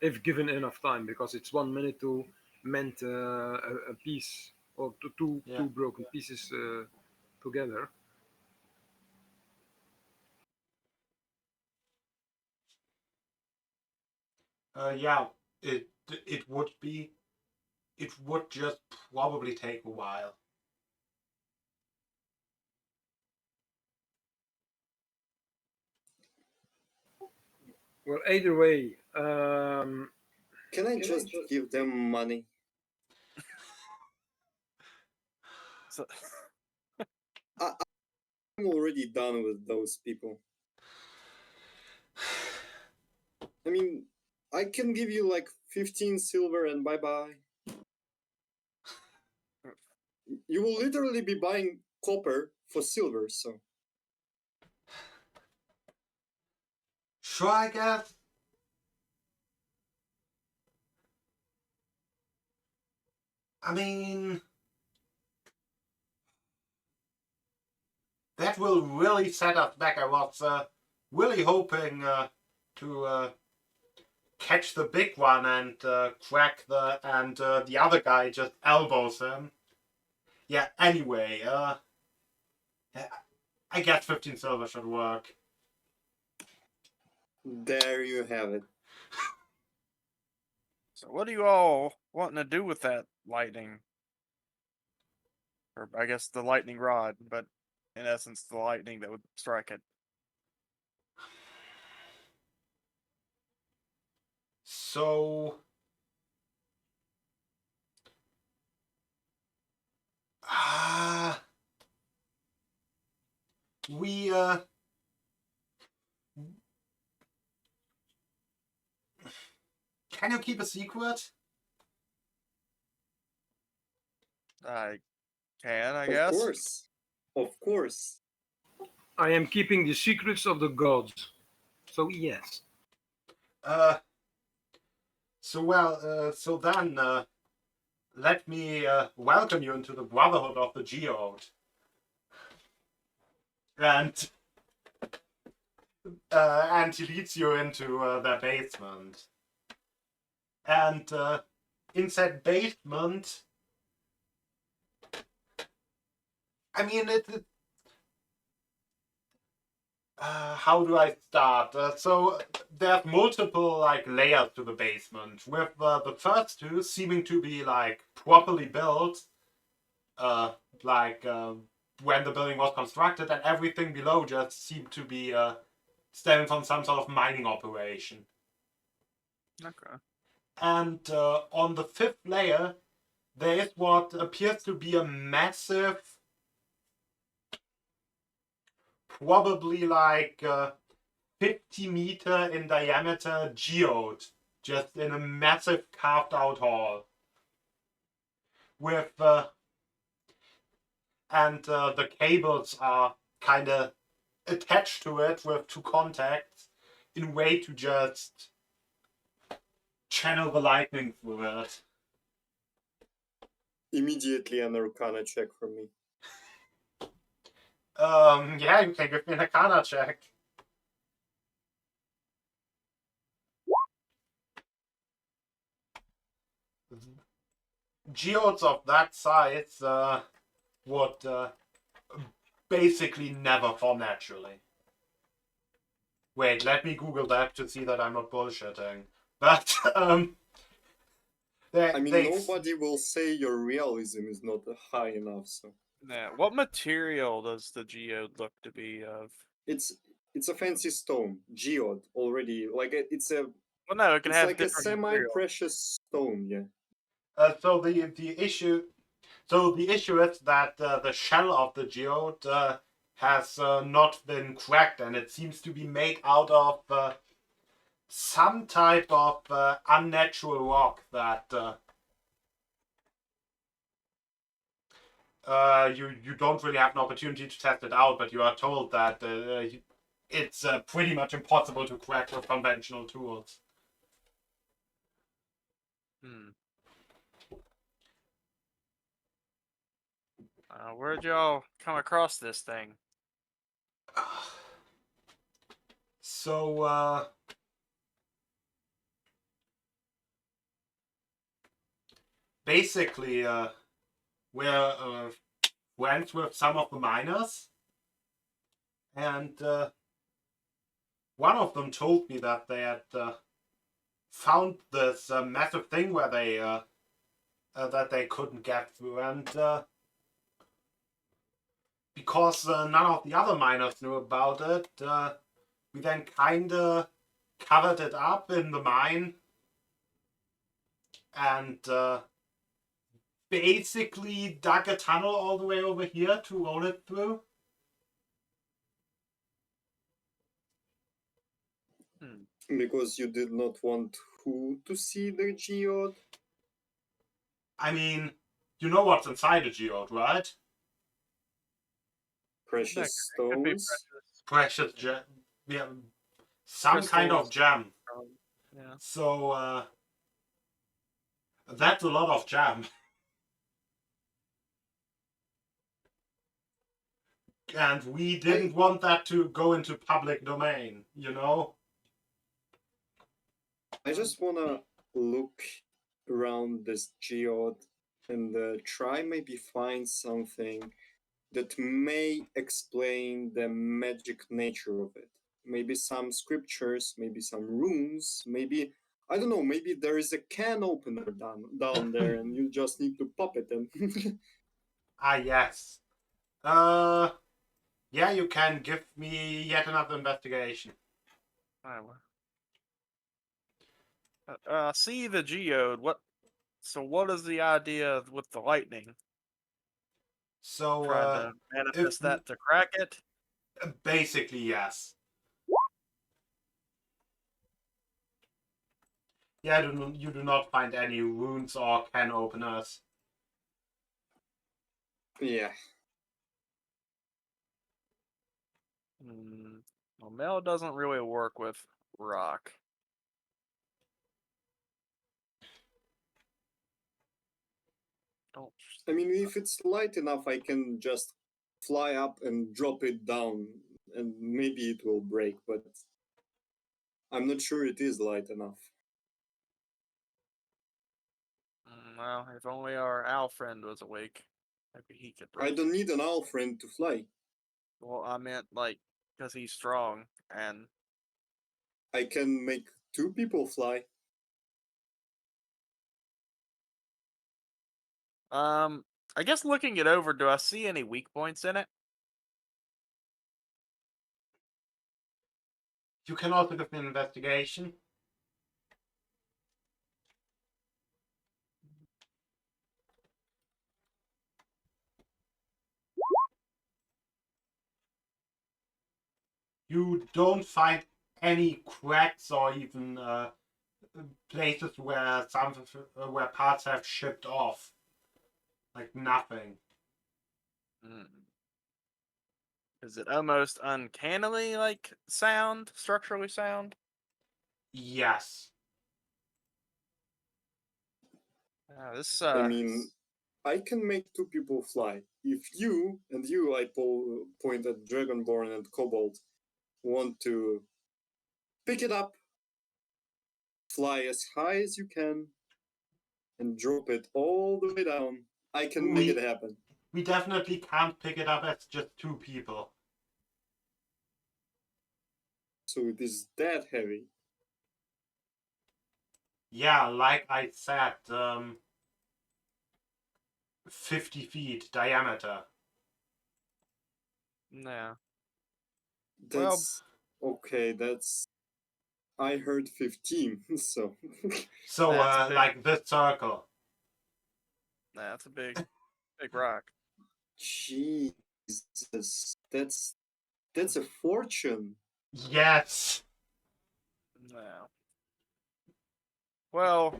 if given enough time? Because it's 1 minute to mend a piece or Yeah. two broken pieces together. Yeah, it would be. It would just probably take a while. Well, either way, Can I just give them money? So, I'm already done with those people. I mean, I can give you like 15 silver and bye bye. You will literally be buying copper for silver, so. Sure, I guess. I mean, that will really set us back. I was really hoping to catch the big one and crack the other guy just elbows him. Yeah. Anyway, I guess 15 silver should work. There you have it. so what are you all wanting to do with that lightning? Or I guess the lightning rod, but in essence, the lightning that would strike it. So, we can you keep a secret? I can, I Of guess. course. Of course. I am keeping the secrets of the gods. So yes. So then, let me welcome you into the Brotherhood of the Geode. And he leads you into their basement. And in said basement, I mean, how do I start? So there's multiple like layers to the basement, with the first two seeming to be like properly built, like when the building was constructed, and everything below just seemed to be stemming from some sort of mining operation. Okay. And on the 5th layer, there is what appears to be a massive, probably like 50-meter in diameter geode, just in a massive carved out hall. With the cables are kind of attached to it with 2 contacts in a way to just channel the lightning through it. Immediately an Arcana check from me. Yeah, you can give me an Arcana check. Geodes of that size would basically never form naturally. Wait, let me Google that to see that I'm not bullshitting. But I mean, nobody will say your realism is not high enough. So Yeah. What material does the geode look to be of? it's a fancy stone, geode already. Like it's a Well, no, it can it's have like a different material. semi-precious stone. Yeah. so the issue is that the shell of the geode has not been cracked, and it seems to be made out of some type of unnatural rock that you don't really have an opportunity to test it out, but you are told that it's pretty much impossible to crack with conventional tools. Hmm. Where'd y'all come across this thing? So basically, we're friends with some of the miners, and one of them told me that they had found this massive thing where they that they couldn't get through, and because none of the other miners knew about it, we then kinda covered it up in the mine and basically dug a tunnel all the way over here to roll it through. Because you did not want who to see the geode? I mean, you know what's inside a geode, right? Precious It could be stones? Precious gem. Yeah, some kind of Crystals. gem. Yeah. So that's a lot of gem. And we didn't want that to go into public domain, you know? I just wanna look around this geode and try maybe find something that may explain the magic nature of it. Maybe some scriptures, maybe some runes, maybe I don't know, maybe there is a can opener down there and you just need to pop it and Ah, yes. Yeah, you can give me yet another investigation. See the geode. What is the idea with the lightning? So, Trying to manifest that to crack it? basically, yes. Yeah, you do not find any runes or can openers. yeah. Well, Mel doesn't really work with rock. Don't. I mean, if it's light enough, I can just fly up and drop it down, and maybe it will break, but I'm not sure it is light enough. Well, if only our owl friend was awake, maybe he could I break don't it. need an owl friend to fly. Well, I meant like because he's strong and I can make two people fly. I guess looking it over, do I see any weak points in it? You can also give me an investigation. You don't find any cracks or even places where where parts have shipped off. Like nothing. Is it almost uncannily like structurally sound? Yes. This I mean, I can make two people fly. If you and you, I point at Dragonborn and Kobold, want to pick it up, fly as high as you can, and drop it all the way down, I can make it happen. We definitely can't pick it up as just two people. So it is that heavy. Yeah, like I said, 50 feet diameter. Yeah. Well, That's okay. That's I heard 15. So So, That's a big- like this circle. that's a big rock. Jesus, that's a fortune. Yes. Yeah. Well,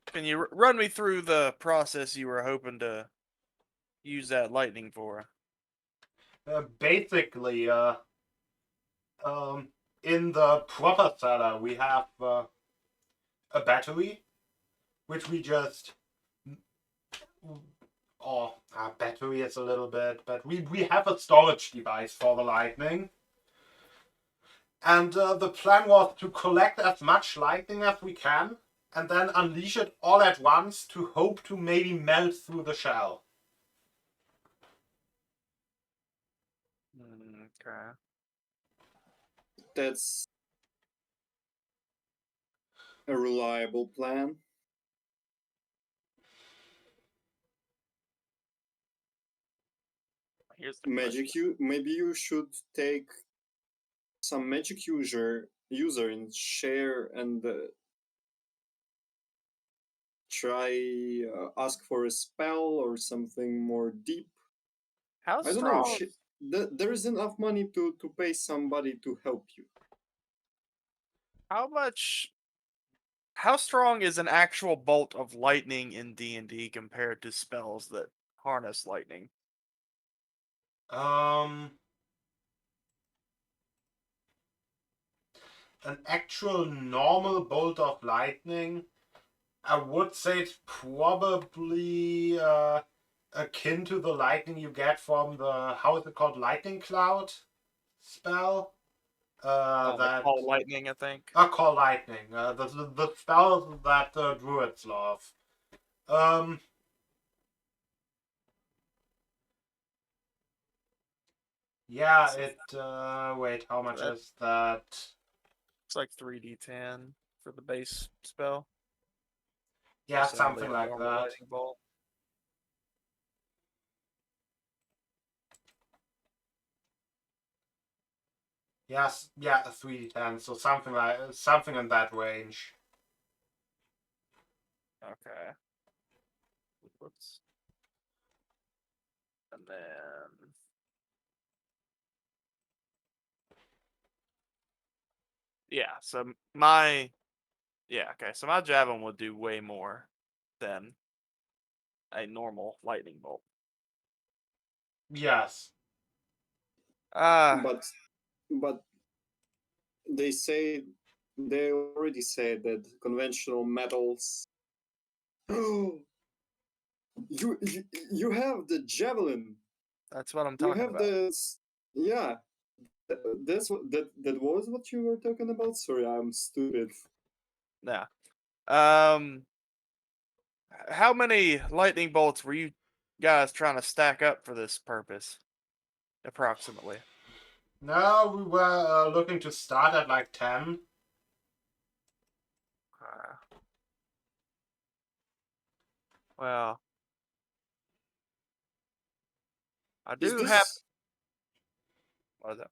can you run me through the process you were hoping to use that lightning for? Basically, um, in the proper cellar, we have a battery, which we just. Oh, our battery is a little bit, but we have a storage device for the lightning. And the plan was to collect as much lightning as we can and then unleash it all at once to hope to maybe melt through the shell. Okay. That's a reliable plan. Here's the question. Maybe you should take some magic user and share and try ask for a spell or something more deep. How I don't know. strong? There is enough money to pay somebody to help you. How much? How strong is an actual bolt of lightning in D&D compared to spells that harness lightning? Um, an actual normal bolt of lightning, I would say it's probably akin to the lightning you get from the, how is it called, lightning cloud spell. That Call lightning, I think. call lightning. The spell that druids love. Um, yeah, it. Wait, how much That- is that? It's like 3d10 for the base spell. Yeah, Presumably something a like normal that. lightning bolt. Yes, yeah, 3d10. So something in that range. Okay. Whoops. And then yeah, so my so my javelin would do way more than a normal lightning bolt. Yes. But but they already said that conventional metals. You have the javelin. That's what I'm You talking have about. yeah. That's what that was what you were talking about. Sorry, I'm stupid. Yeah. Um, how many lightning bolts were you guys trying to stack up for this purpose? Approximately. No, we were looking to start at like 10. Uh, well, I Is do have. this What is that?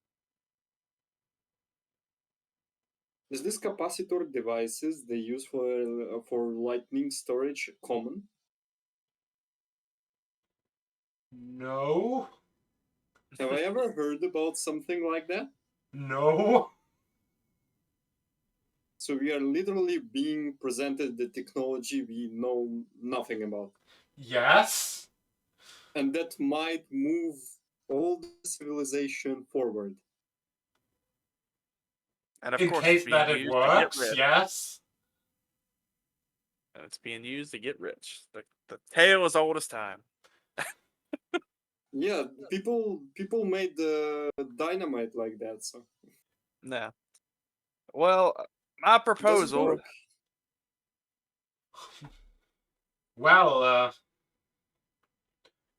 is this capacitor devices they use for lightning storage common? No. Have I ever heard about something like that? No. So we are literally being presented the technology we know nothing about, Yes. and that might move all the civilization forward. And of In course, it's case being that it used to get works, rich. yes. And it's being used to get rich. The tale is old as time. Yeah, people made the dynamite like that, so Yeah. Well, my does it proposal. work? Well,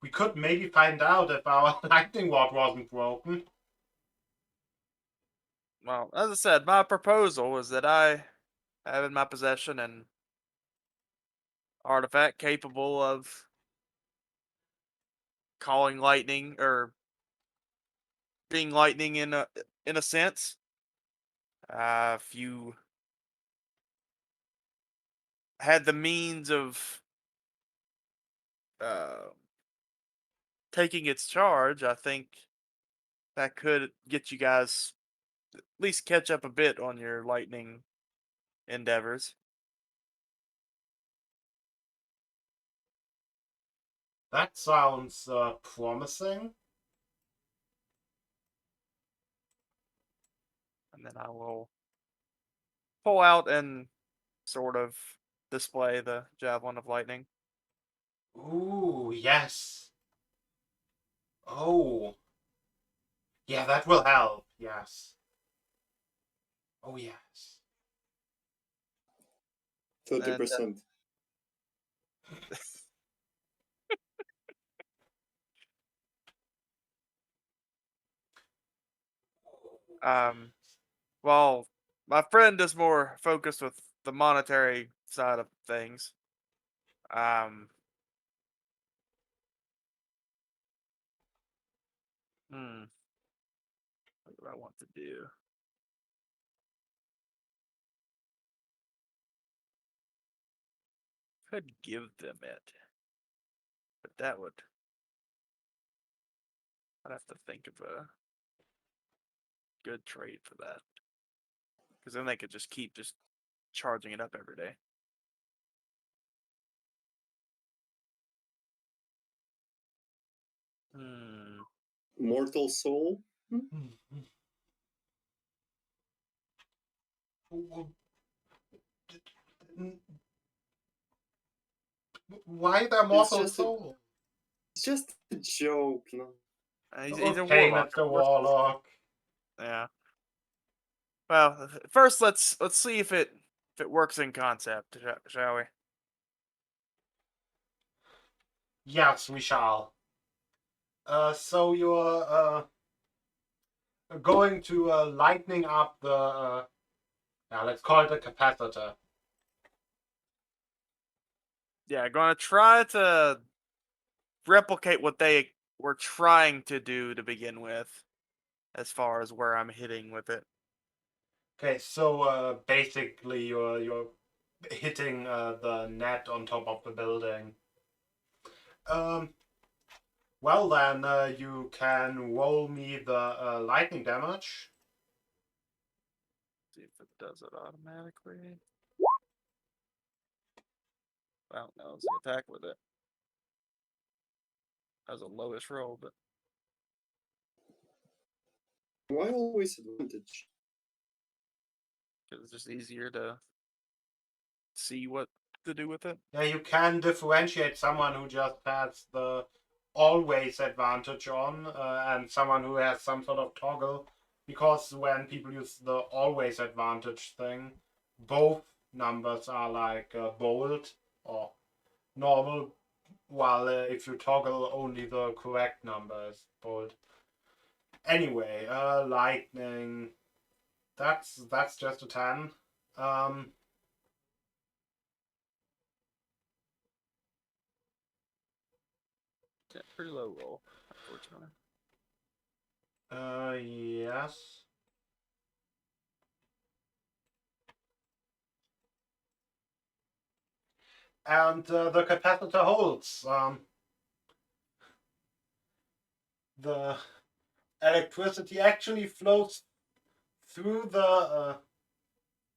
we could maybe find out if our lightning rod wasn't broken. Well, as I said, my proposal is that I have in my possession an artifact capable of calling lightning or being lightning in a sense. If you had the means of uh, taking its charge, I think that could get you guys at least catch up a bit on your lightning endeavors. That sounds promising. And then I will pull out and sort of display the javelin of lightning. Ooh, yes. Oh. Yeah, that will help. Yes. Oh, yes. 30%. Well, my friend is more focused with the monetary side of things. Um, what do I want to do? Could give them it, but that would. I'd have to think of a good trade for that, because then they could just keep just charging it up every day. Mortal Soul? Why the mortal soul? It's just a joke, you know. He's a Okay, warlock. Mr. Of course. Warlock. Yeah. Well, first let's see if it works in concept, shall we? Yes, we shall. So you're going to lightning up the let's call it a capacitor. Yeah, going to try to replicate what they were trying to do to begin with, as far as where I'm hitting with it. Okay, so basically you're hitting the net on top of the building. Well then, you can roll me the lightning damage. See if it does it automatically. I don't know. Let's attack with it. That was a lowest roll, but Why always advantage? because it's just easier to see what to do with it. Yeah, you can differentiate someone who just has the always advantage on and someone who has some sort of toggle, because when people use the always advantage thing, both numbers are like bold or normal, while if you toggle, only the correct number is bold. Anyway, lightning. That's just a 10. Yeah, pretty low roll, unfortunately. Yes. And the capacitor holds. The electricity actually flows through the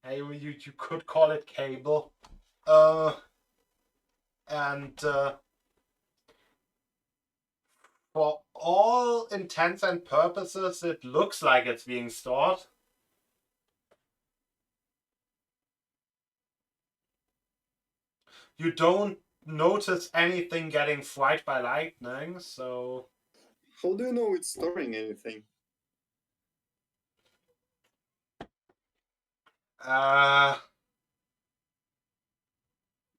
hey, you could call it cable, and for all intents and purposes it looks like it's being stored. You don't notice anything getting fried by lightning, so How do you know it's storing anything? I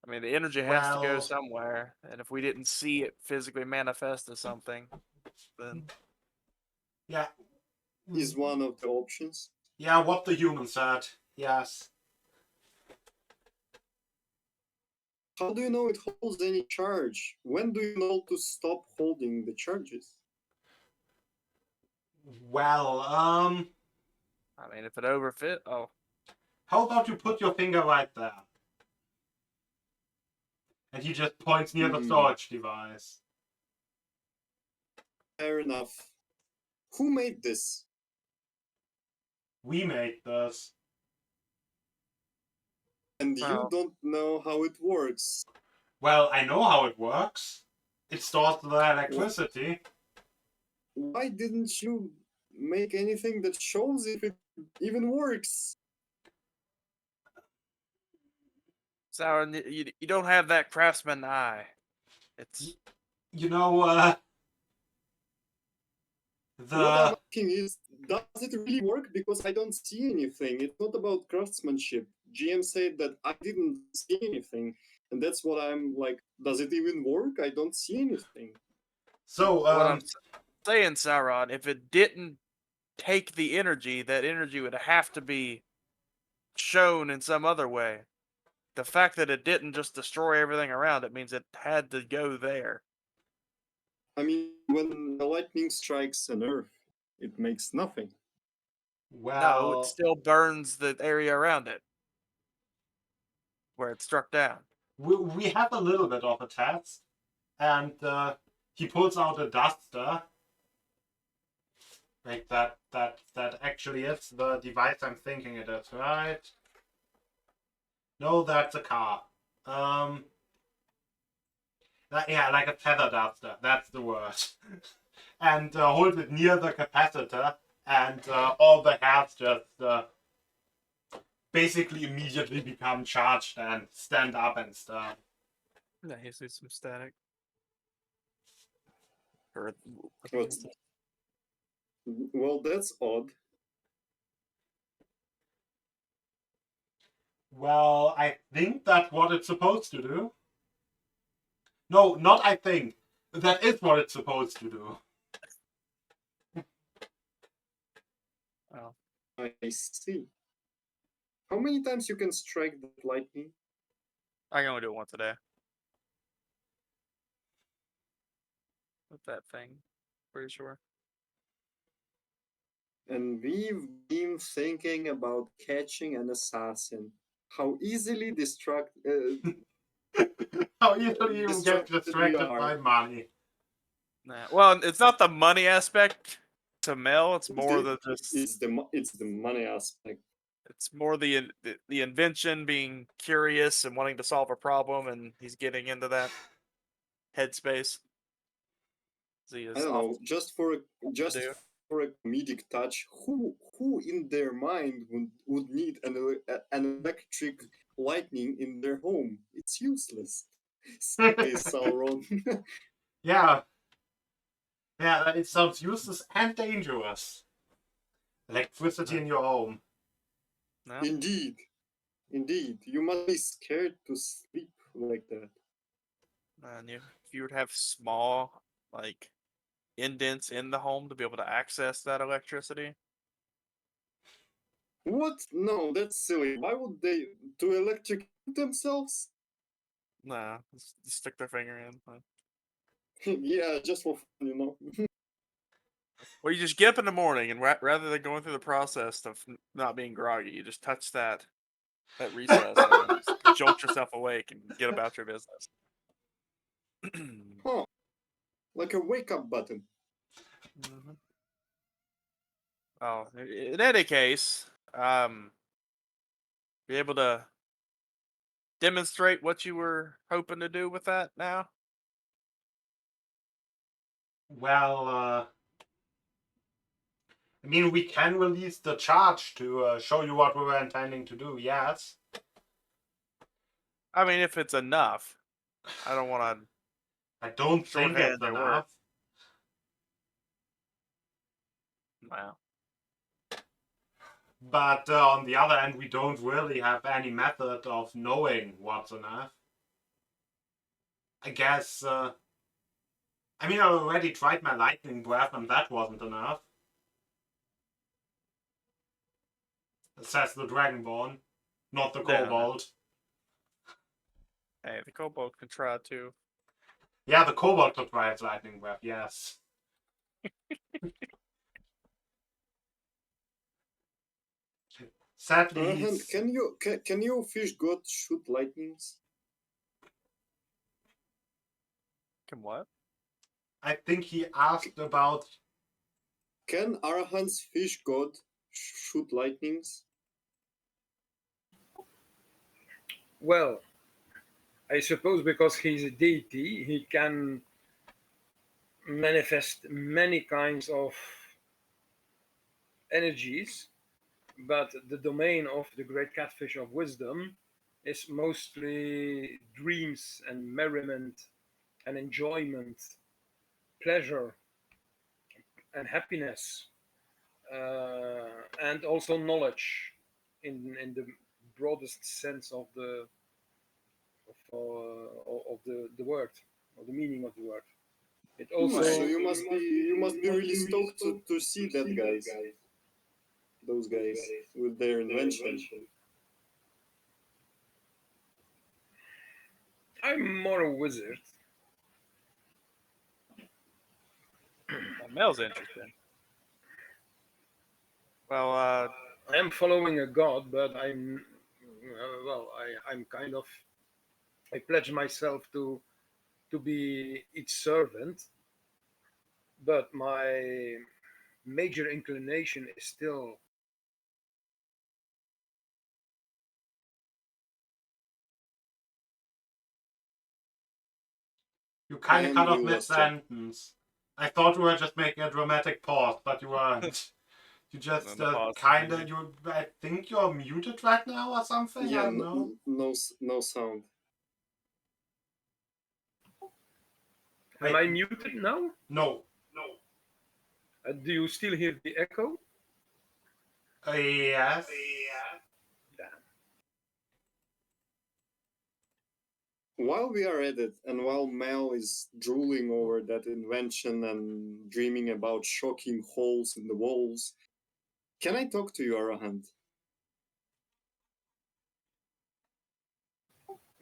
mean, the energy has to go well, somewhere, and if we didn't see it physically manifest as something, then yeah. Is one of the options. Yeah, what the human said. Yes. How do you know it holds any charge? When do you know to stop holding the charges? Well, I mean, if it overfit, oh, how about you put your finger right there? And he just points near the Hmm. storage device. Fair enough. Who made this? We made this. And you Well. don't know how it works. Well, I know how it works. It stores the electricity. Why didn't you make anything that shows if it even works? Sauron, you don't have that craftsman eye. It's You know, What I'm the... asking is, does it really work? Because I don't see anything. It's not about craftsmanship. GM said that I didn't see anything. And that's what I'm like, does it even work? I don't see anything. So, what I'm saying, Sauron. If it didn't take the energy, that energy would have to be shown in some other way. The fact that it didn't just destroy everything around it means it had to go there. I mean, when the lightning strikes an earth, it makes nothing. No, it well... still burns the area around it where it struck down. We have a little bit of a test. And he pulls out a duster. Like that actually is the device I'm thinking it is, right? No, that's a car. Yeah, like a feather duster. That's the word. And hold it near the capacitor, and all the hairs just basically immediately become charged and stand up and stuff. Yeah, you see some static. Or What's- Well, that's odd. Well, I think that's what it's supposed to do. No, not I think. That is what it's supposed to do. oh, I see. How many times you can strike that lightning? I can only do it once a day. With that thing, pretty sure. And we've been thinking about catching an assassin. How easily How easily you get distracted we distracted are. by money. Nah. Well, it's not the money aspect to Mel. It's more the just. It's the money aspect. It's more the invention, being curious and wanting to solve a problem, and he's getting into that headspace. So he I is don't off know, just for do. a comedic touch, who in their mind would need an electric lightning in their home? It's useless. Says Sauron. Yeah. Yeah, it sounds useless and dangerous. Electricity in your home. No. Indeed. Indeed. You must be scared to sleep like that. And if you would have small, like, indents in the home to be able to access that electricity. What? No, that's silly. Why would they to electrocute themselves? Nah, just stick their finger in. Yeah, just for fun, you know. Well, you just get up in the morning, and rather than going through the process of not being groggy, you just touch that recess and then just jolt yourself awake and get about your business. Huh. Like a wake up button. Mhm. Oh, in any case, be able to demonstrate what you were hoping to do with that now? Well, I mean, we can release the charge to show you what we were intending to do, yes. I mean, if it's enough. I don't want to I don't think shorthand it's your enough. work. Wow. But on the other hand, we don't really have any method of knowing what's enough. I guess, I mean, I already tried my lightning breath and that wasn't enough. Says the Dragonborn, not the Yeah. Kobold. Hey, the kobold can try too. Yeah, the kobold could try its lightning breath, yes. Sadly, Arahant, he's... can your fish god shoot lightnings? Can what? I think he asked about... Can Arahant's fish god shoot lightnings? Well, I suppose because he's a deity, he can manifest many kinds of energies, but the domain of the great catfish of wisdom is mostly dreams and merriment and enjoyment, pleasure and happiness, and also knowledge in the broadest sense of the word, or the meaning of the word. It also So you must be really stoked to see that guys, those guys with their invention. I'm more a wizard. Mail's interesting. Well, I am following a god, but I'm kind of, I pledge myself to be its servant, but my major inclination is still You kind of And cut we off lost you. mid-sentence. I thought you were just making a dramatic pause, but you weren't. You just then the pause kind of... continued. I think you're muted right now or something? I Yeah, don't know. no sound. Am Wait, I muted now? no. Do you still hear the echo? Yes. Damn. While we are at it, and while Mel is drooling over that invention and dreaming about shocking holes in the walls, can I talk to you, Arahant?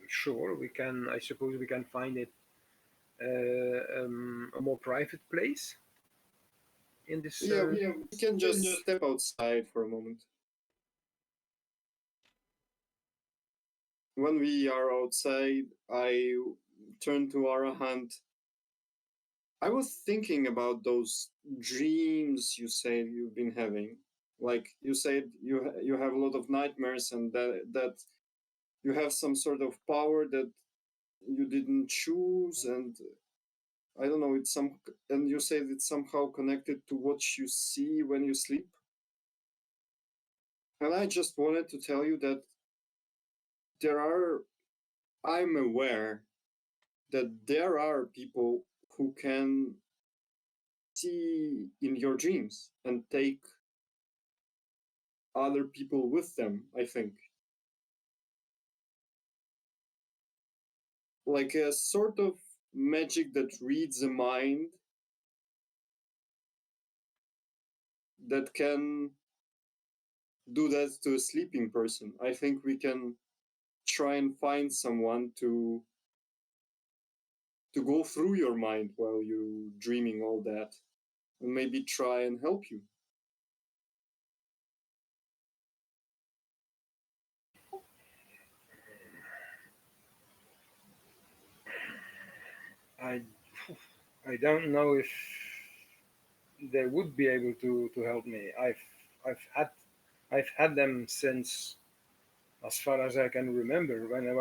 Sure, we can. I suppose we can find it a more private place in this. Yeah, we can just step outside for a moment. When we are outside, I turn to Arahant. I was thinking about those dreams you said you've been having. Like you said, you have a lot of nightmares, and that you have some sort of power that you didn't choose, and I don't know. And you said it's somehow connected to what you see when you sleep. And I just wanted to tell you that there are. I'm aware that there are people who can see in your dreams and take other people with them, I think. Like a sort of magic that reads a mind that can do that to a sleeping person. I think we can try and find someone to go through your mind while you dreaming all that and maybe try and help you. I I don't know if they would be able to help me. I've had I've had them since as far as I can remember. When I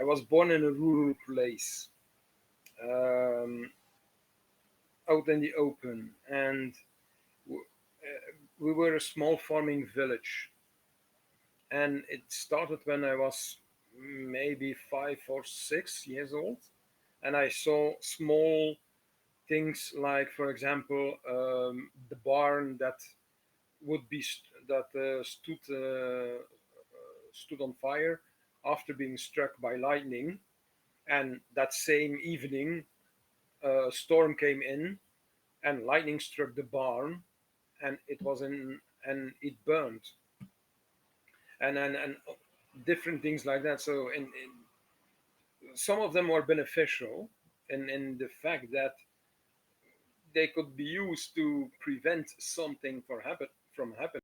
was born in a rural place, um, out in the open, and we were a small farming village. And it started when I was maybe 5 or 6 years old, and I saw small things like, for example, the barn that would be stood on fire after being struck by lightning, and that same evening, a storm came in, and lightning struck the barn, and it burned, and different things like that. So, some of them were beneficial in the fact that they could be used to prevent something from happening.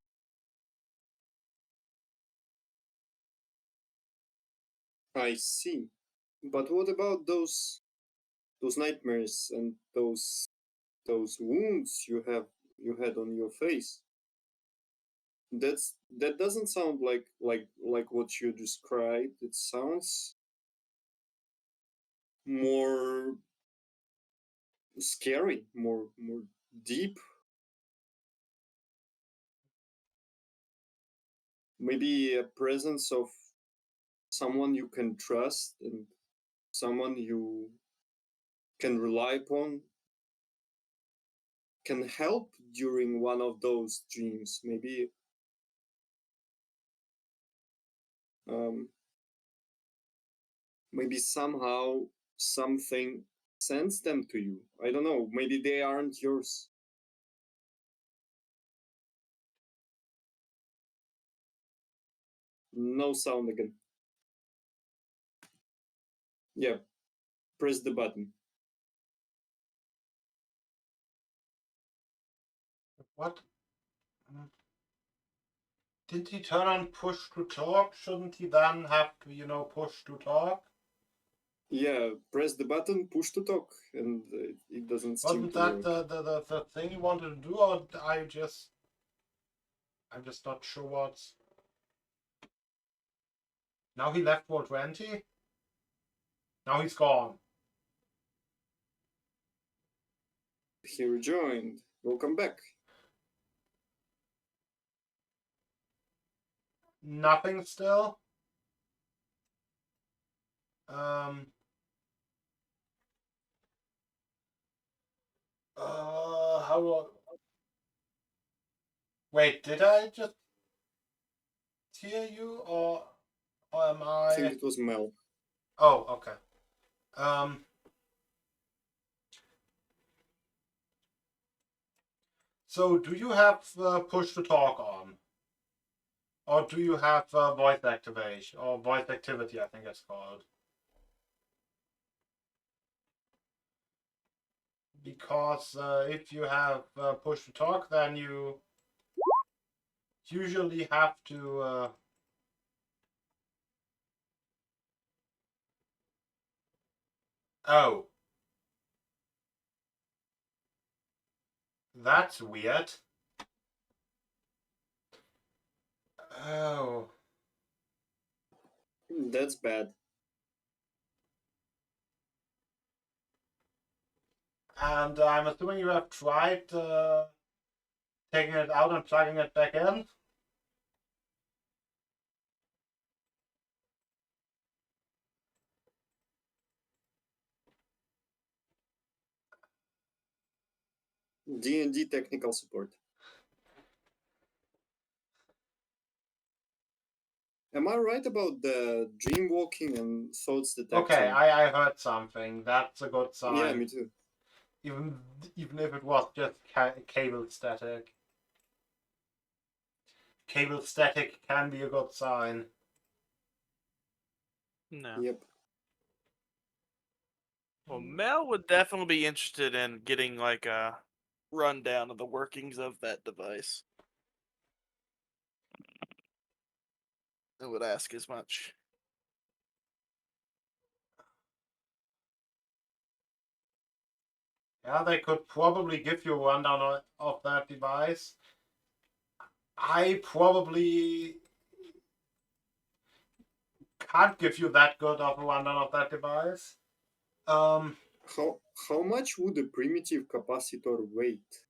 I see. But what about those nightmares and those wounds you had on your face? That doesn't sound like what you described. It sounds more scary, more deep. Maybe a presence of someone you can trust and someone you can rely upon can help during one of those dreams. Um, maybe somehow something sends them to you. I don't know. Maybe they aren't yours. No sound again. Yeah, press the button. What? Didn't he turn on push to talk? Shouldn't he then have to, push to talk? Yeah, press the button, push to talk, and it doesn't seem Wasn't to that work. the thing he wanted to do, or I'm just not sure what's... Now he left World 20? Now he's gone. He rejoined. Welcome back. Nothing still? Um... How... Wait, did I just hear you, or am I think I... it was Mel. Oh, okay. So do you have push to talk on? Or do you have voice activation? Or voice activity, I think it's called. Because if you have push to talk, then you usually have to... Oh. That's weird. Oh. That's bad. And I'm assuming you have tried taking it out and plugging it back in? D&D technical support. Am I right about the dream walking and thoughts detection? Okay, I heard something. That's a good sign. Yeah, me too. Even if it was just cable static. Cable static can be a good sign. No. Yep. Well, Mel would definitely be interested in getting like a rundown of the workings of that device. I would ask as much. Yeah, they could probably give you a rundown of that device. I probably can't give you that good of a rundown of that device. How much would a primitive capacitor weight?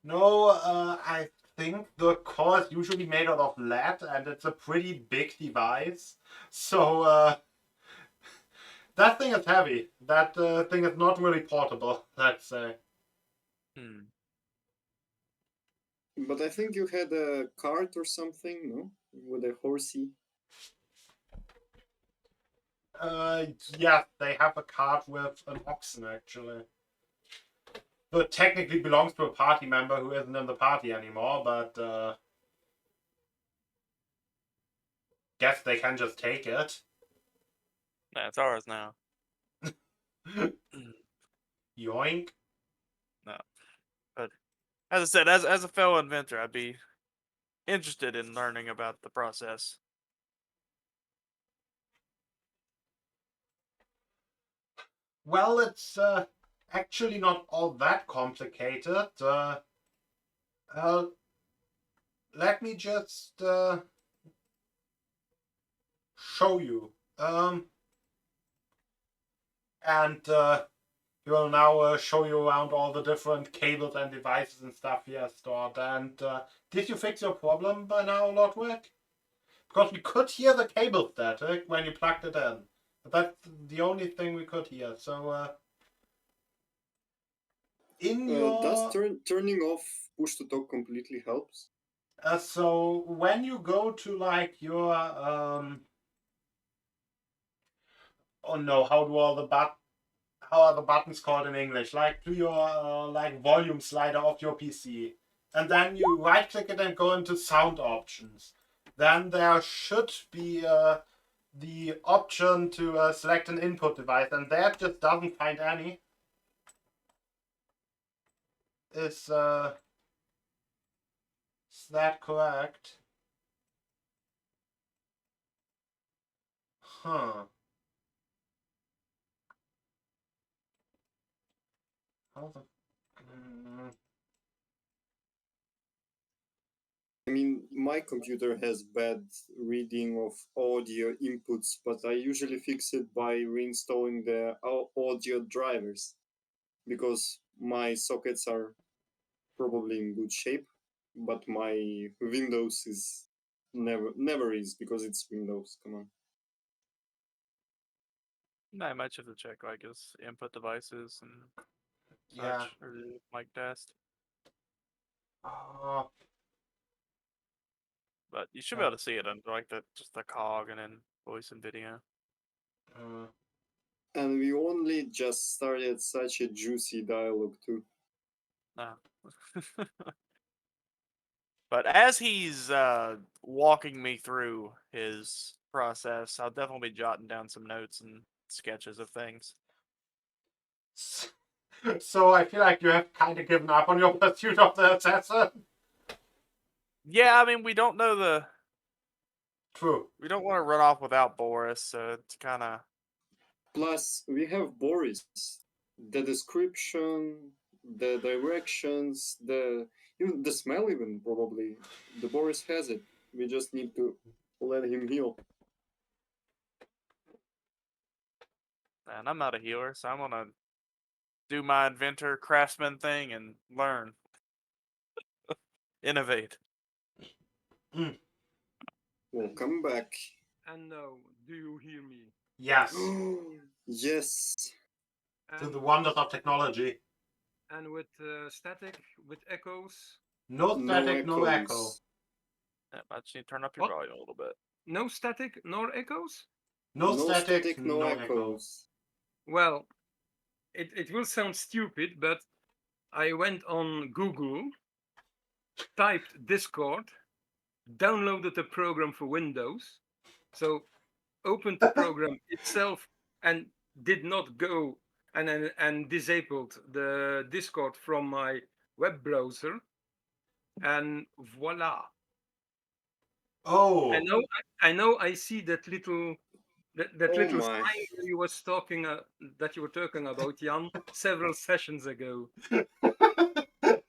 No, I think the core is usually made out of lead, and it's a pretty big device. So, that thing is heavy. That thing is not really portable, let's say. But I think you had a cart or something, no? With a horsey. Yeah, they have a cart with an oxen, actually. So it technically belongs to a party member who isn't in the party anymore, but guess they can just take it. Nah, it's ours now. Yoink. No. But as I said, as a fellow inventor, I'd be interested in learning about the process. Well, it's actually not all that complicated. Let me just show you. And he will now show you around all the different cables and devices and stuff he has stored. And did you fix your problem by now, Lodwick? Because we could hear the cable static when you plugged it in. But that's the only thing we could hear. So in Does your turning off push to talk completely helps? so when you go to like your oh no, how are the buttons called in English? Like to your like volume slider of your PC, and then you right click it and go into sound options. Then there should be the option to select an input device, and that just doesn't find any. Is that correct? Huh. How the I mean, my computer has bad reading of audio inputs, but I usually fix it by reinstalling the audio drivers because my sockets are probably in good shape, but my Windows is never is because it's Windows. Come on. I might have to check like his input devices and yeah. such, or the mic test. Uh, But you should be able to see it under like just the cog and then voice and video. And we only just started such a juicy dialogue too. No. But as he's walking me through his process, I'll definitely be jotting down some notes and sketches of things. So I feel like you have kind of given up on your pursuit of the assassin. Yeah, I mean, we don't know the. True. We don't want to run off without Boris, so it's kind of. Plus, we have Boris. The description, the directions, even the smell, even probably. The Boris has it. We just need to let him heal. And I'm not a healer, so I'm gonna do my inventor craftsman thing and learn, innovate. Welcome back. And now, do you hear me? Yes. Yes. To And, the wonders of technology. and with static, with echoes? No static, no echo. echoes. I just need to turn up your What? volume a little bit. No static nor echoes? No static, no no echo. echoes. Well, it will sound stupid, but I went on Google, typed Discord, downloaded the program for Windows, so opened the program itself and did not go and disabled the Discord from my web browser, and voila! Oh. I know. I see that little that Oh little my. sign that you were talking about, Jan, several sessions ago.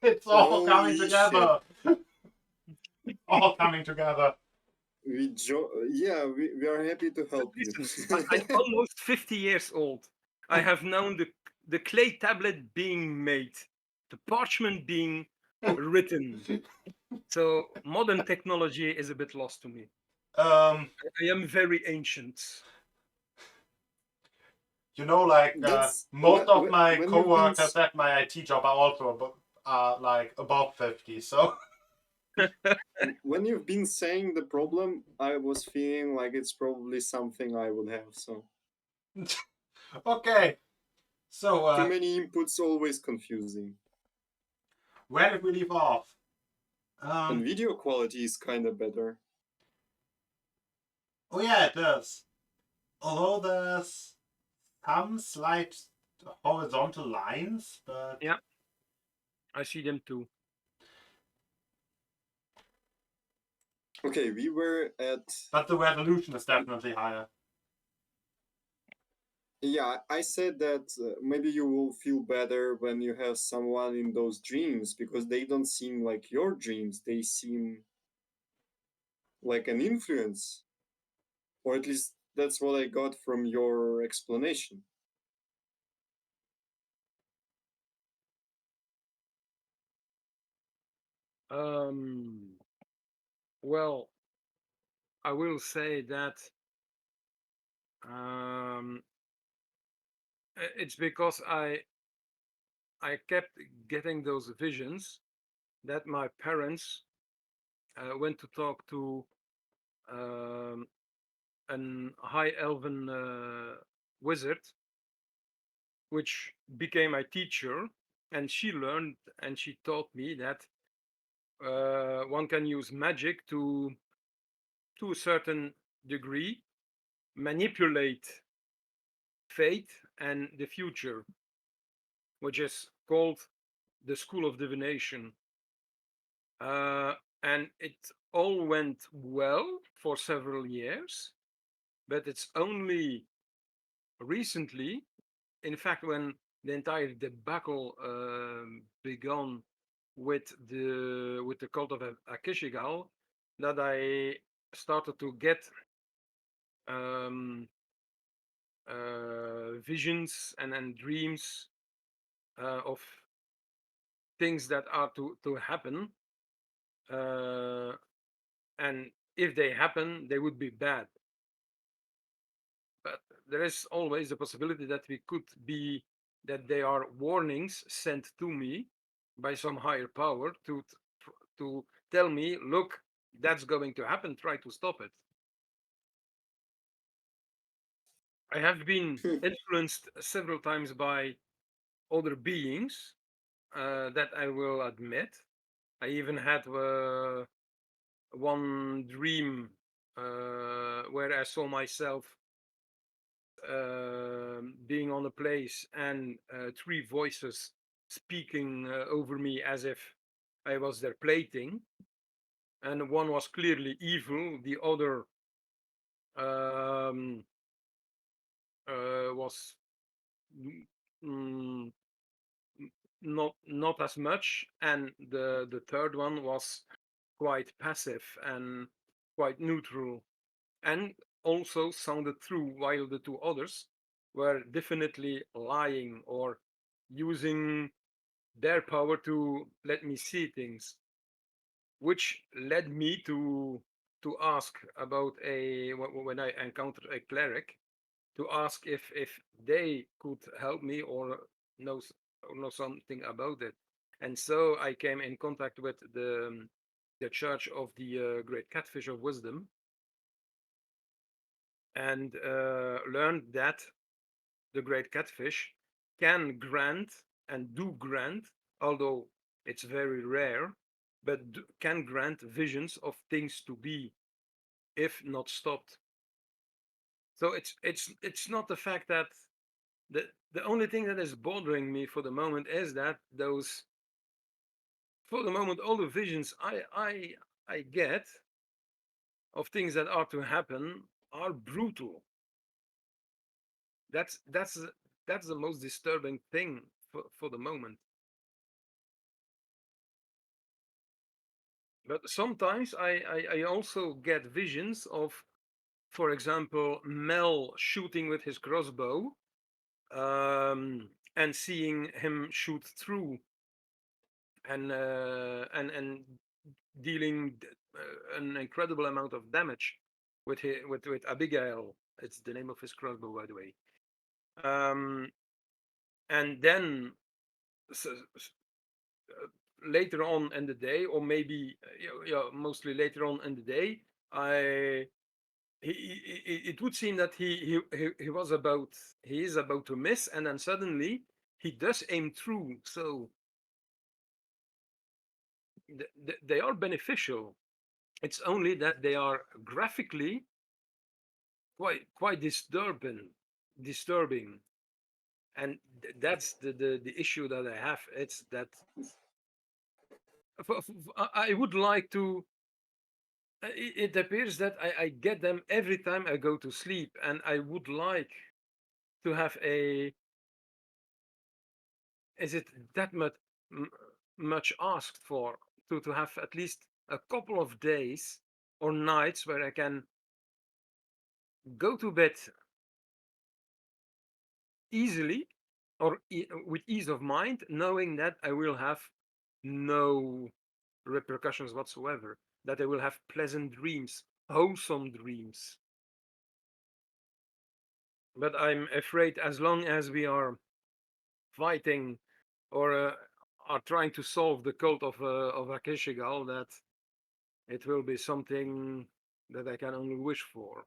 It's all coming Holy together. All coming together. we are happy to help you. Listen, I'm almost 50 years old. I have known the clay tablet being made, the parchment being written. So modern technology is a bit lost to me. I am very ancient. You know, like That's most of my when you've been co-workers at my IT job are also like above 50. So when you've been saying the problem, I was feeling like it's probably something I would have. So okay. So too many inputs, always confusing. where did we leave off? And video quality is kind of better. Oh yeah, it does. Although there's some slight horizontal lines, but Yeah, I see them too. Okay, we were at. but the resolution is definitely higher. Yeah, I said that maybe you will feel better when you have someone in those dreams because they don't seem like your dreams. They seem like an influence. Or at least that's what I got from your explanation. Well, I will say that um, it's because I kept getting those visions that my parents went to talk to um, an high elven wizard, which became my teacher, and she learned and she taught me that one can use magic to a certain degree manipulate fate and the future, which is called the School of Divination. Uh, and it all went well for several years, but it's only recently, in fact, when the entire debacle began with the cult of Akishigal, that I started to get um, visions and dreams of things that are to happen, uh, and if they happen, they would be bad. But there is always the possibility that we could be that they are warnings sent to me by some higher power to tell me, look, that's going to happen. Try to stop it. I have been influenced several times by other beings, that I will admit. I even had one dream where I saw myself being on a place and three voices speaking over me as if I was their plaything. And one was clearly evil, the other um, was mm, not as much, and the third one was quite passive and quite neutral, and also sounded true, while the two others were definitely lying or using their power to let me see things, which led me to ask about a when I encountered a cleric, to ask if they could help me or know or know something about it. And so I came in contact with the Church of the Great Catfish of Wisdom, and learned that the Great Catfish can grant and do grant, although it's very rare, but can grant visions of things to be if not stopped. So it's not the fact that the only thing that is bothering me for the moment is that those for the moment all the visions I get of things that are to happen are brutal. That's that's that's the most disturbing thing for the moment. But sometimes I also get visions of, for example, Mel shooting with his crossbow, and seeing him shoot through and dealing an incredible amount of damage with Abigail. It's the name of his crossbow, by the way. Um, and then later on in the day, or maybe mostly later on in the day, I it would seem that he is about to miss, and then suddenly he does aim through. So they are beneficial. It's only that they are graphically quite disturbing, and that's the issue that I have. It's that I would like to. It appears that I get them every time I go to sleep, and I would like to have a. Is it that much asked for to have at least a couple of days or nights where I can go to bed easily or with ease of mind, knowing that I will have no repercussions whatsoever, that I will have pleasant dreams, wholesome dreams. But I'm afraid as long as we are fighting or are trying to solve the cult of Akeshigal, that it will be something that I can only wish for.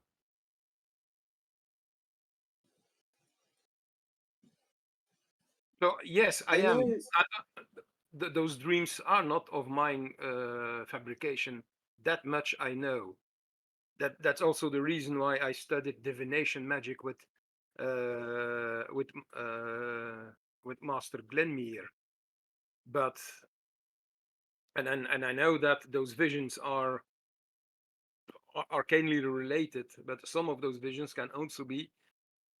So yes, I I am. know. Those dreams are not of mine fabrication. That much I know. That's also the reason why I studied divination magic uh, with uh, with Master Glenmere. But and I know that those visions are arcanely related, but some of those visions can also be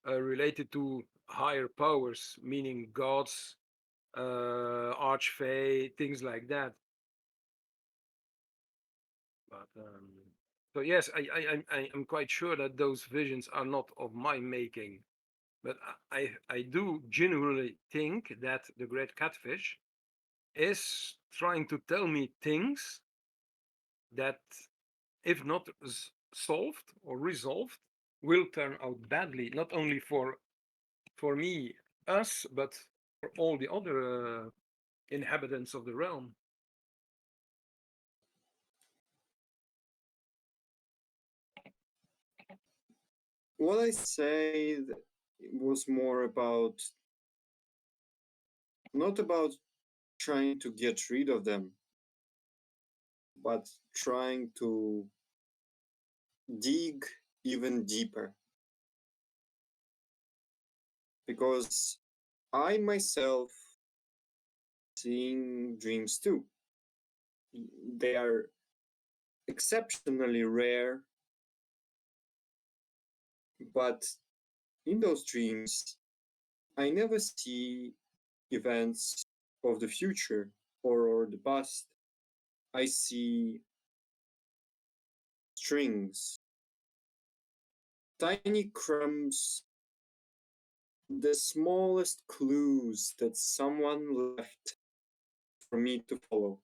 related to higher powers, meaning gods, archfey, things like that. But so yes, I am quite sure that those visions are not of my making. But I do genuinely think that the great catfish is trying to tell me things that, if not solved or resolved, will turn out badly, not only for me, us, but for all the other inhabitants of the realm. What I said was more about not about trying to get rid of them, but trying to dig even deeper. Because I myself seeing dreams too. They are exceptionally rare, but in those dreams, I never see events of the future or the past. I see strings, tiny crumbs, the smallest clues that someone left for me to follow.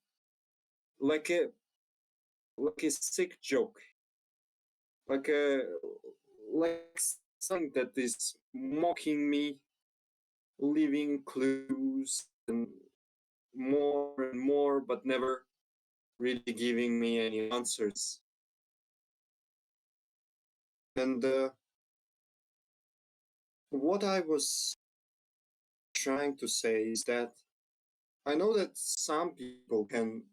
Like a like a sick joke. Like a like something that is mocking me, leaving clues and more, but never really giving me any answers. And what I was trying to say is that I know that some people can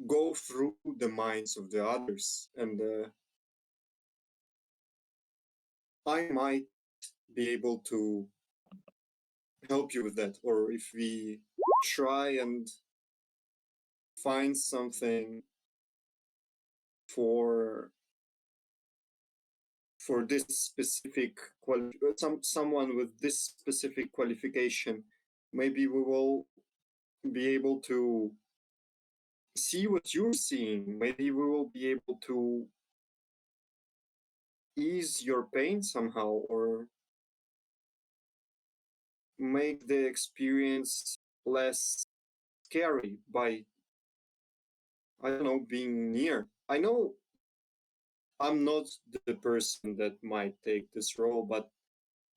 go through the minds of the others, and I might be able to help you with that. Or if we try and find something for this specific someone with this specific qualification, maybe we will be able to see what you're seeing. Maybe we will be able to ease your pain somehow, or make the experience less scary by, I don't know, being near. I know I'm not the person that might take this role, but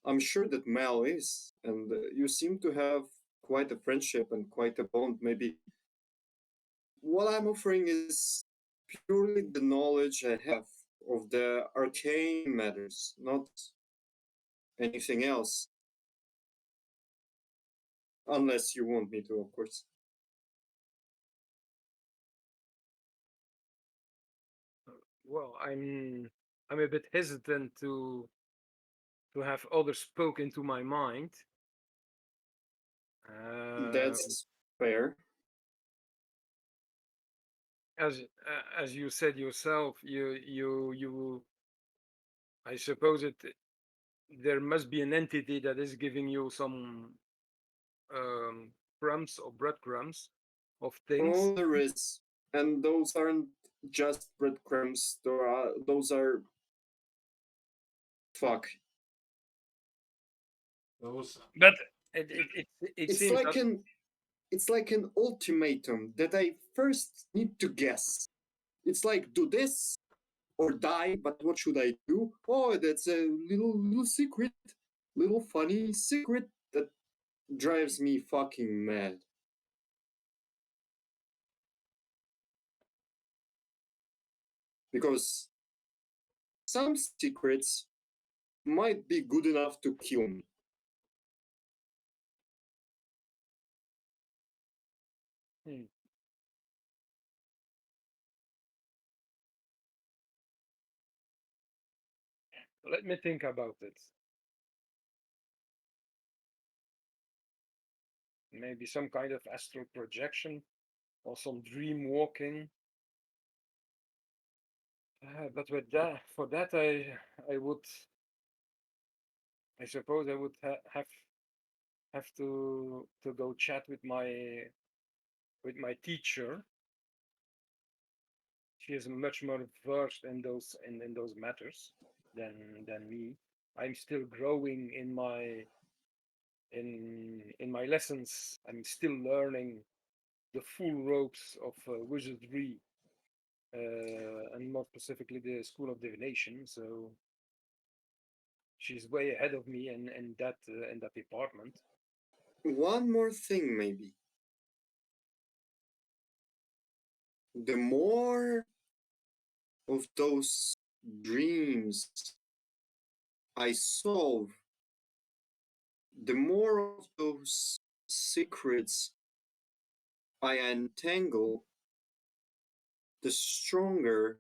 I'm sure that Mel is, and you seem to have quite a friendship and quite a bond. Maybe what I'm offering is purely the knowledge I have of the arcane matters, not anything else. Unless you want me to, of course. Well, I'm a bit hesitant to have others spoke into my mind. That's fair. As you said yourself, you I suppose there must be an entity that is giving you some crumbs or breadcrumbs of things. Oh, there is. And those aren't just breadcrumbs. Those are fuck. Those. But it It's seems like that an ultimatum that I first need to guess. It's like do this or die, but what should I do? Oh, that's a little secret, little funny secret that drives me fucking mad. Because some secrets might be good enough to kill me. hmm, let me think about it. Maybe some kind of astral projection or some dream walking. But with that, for that, I would, I suppose, I would have to go chat with my teacher. She is much more versed in those matters than me. I'm still growing in my lessons. I'm still learning the full ropes of wizardry, and more specifically the School of Divination. So she's way ahead of me in that department. One more thing, maybe. The more of those dreams I solve, the more of those secrets I untangle, the stronger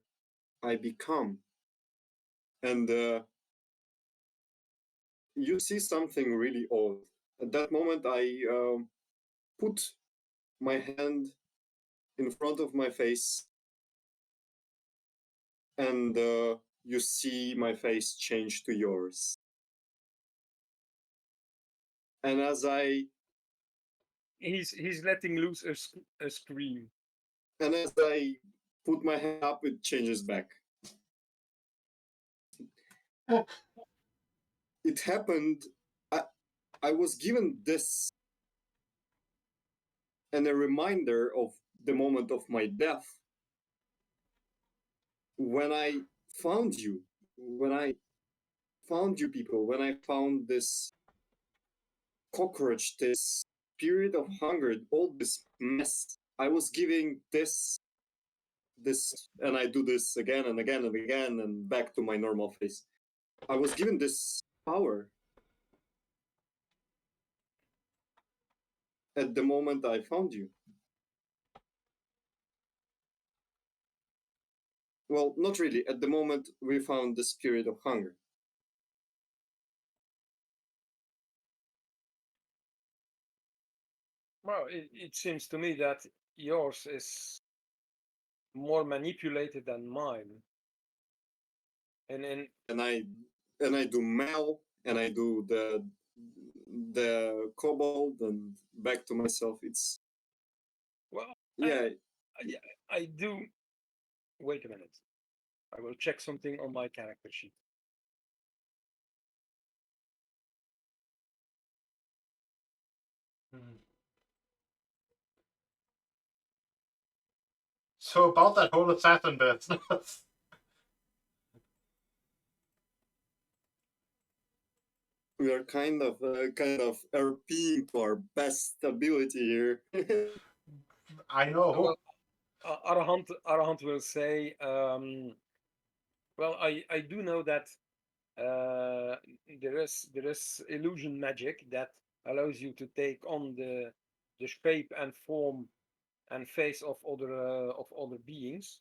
I become. And you see something really odd. At that moment, I put my hand in front of my face, and you see my face change to yours. And He's letting loose a scream. as I put my hand up, it changes back. It happened. I, I was given this and a reminder of the moment of my death when I found you. When I found you people, when I found this cockroach, this spirit of hunger, all this mess, I was giving this, and I do this again and again and again, and back to my normal face. I was given this power at the moment I found you. Well, not really. At the moment we found the spirit of hunger. Well, it seems to me that yours is more manipulated than mine. And And I do Mel, and I do the kobold, and back to myself. It's well, yeah. I do. Wait a minute. I will check something on my character sheet. Hmm. So about that whole assassin business. We are kind of RPing to our best ability here. I know. Well, Arahant will say, well, I do know that there is illusion magic that allows you to take on the shape and form and face of other beings.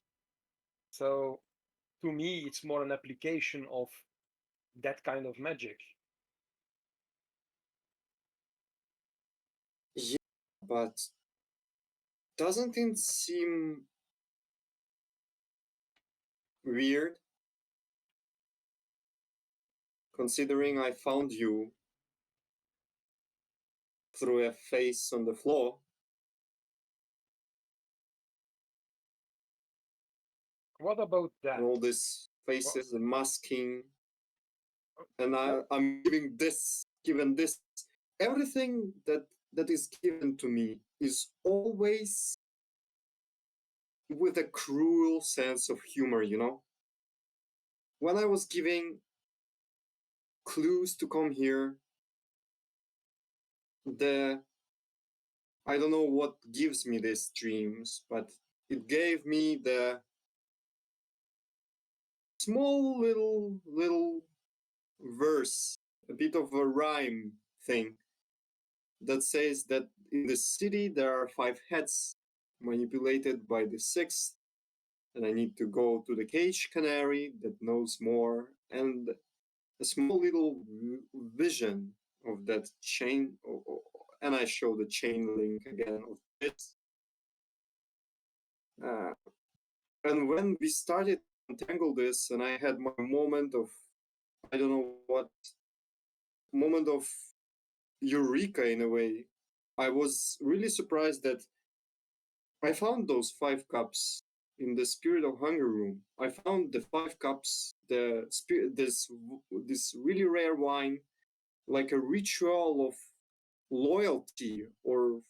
So to me, it's more an application of that kind of magic. Yeah, but doesn't it seem weird considering I found you through a face on the floor? What about that? And all these faces and masking, and I'm given this, everything that is given to me is always with a cruel sense of humor, you know? When I was giving clues to come here, the I don't know what gives me these dreams, but it gave me the small little verse, a bit of a rhyme thing that says that in the city there are 5 heads manipulated by the 6th, and I need to go to the cage canary that knows more, and a small little vision of that chain, and I show the chain link again of this. Uh, and when we started to untangle this, and I had my moment of, I don't know what, moment of eureka in a way, I was really surprised that I found those 5 cups in the Spirit of Hunger room. I found the 5 cups, the spirit, this really rare wine, like a ritual of loyalty or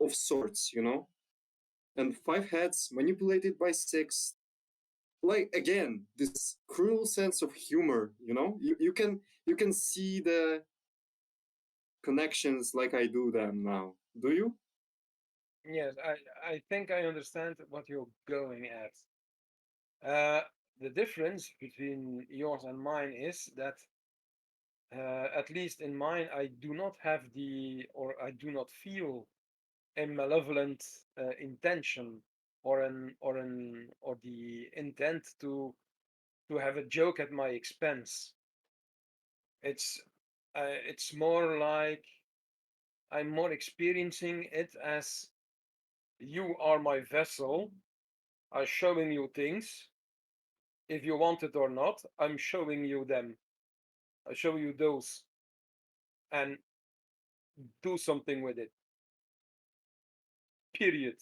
of sorts, you know. And 5 heads manipulated by 6. Like again, this cruel sense of humor, you know. You can see the connections like I do them now. Do you? Yes, I think I understand what you're going at. Uh, the difference between yours and mine is that, at least in mine, I do not have or I do not feel a malevolent intention or the intent to have a joke at my expense. It's more like I'm more experiencing it as you are my vessel. I'm showing you things. If you want it or not, I'm showing you them. I show you those and do something with it. Period.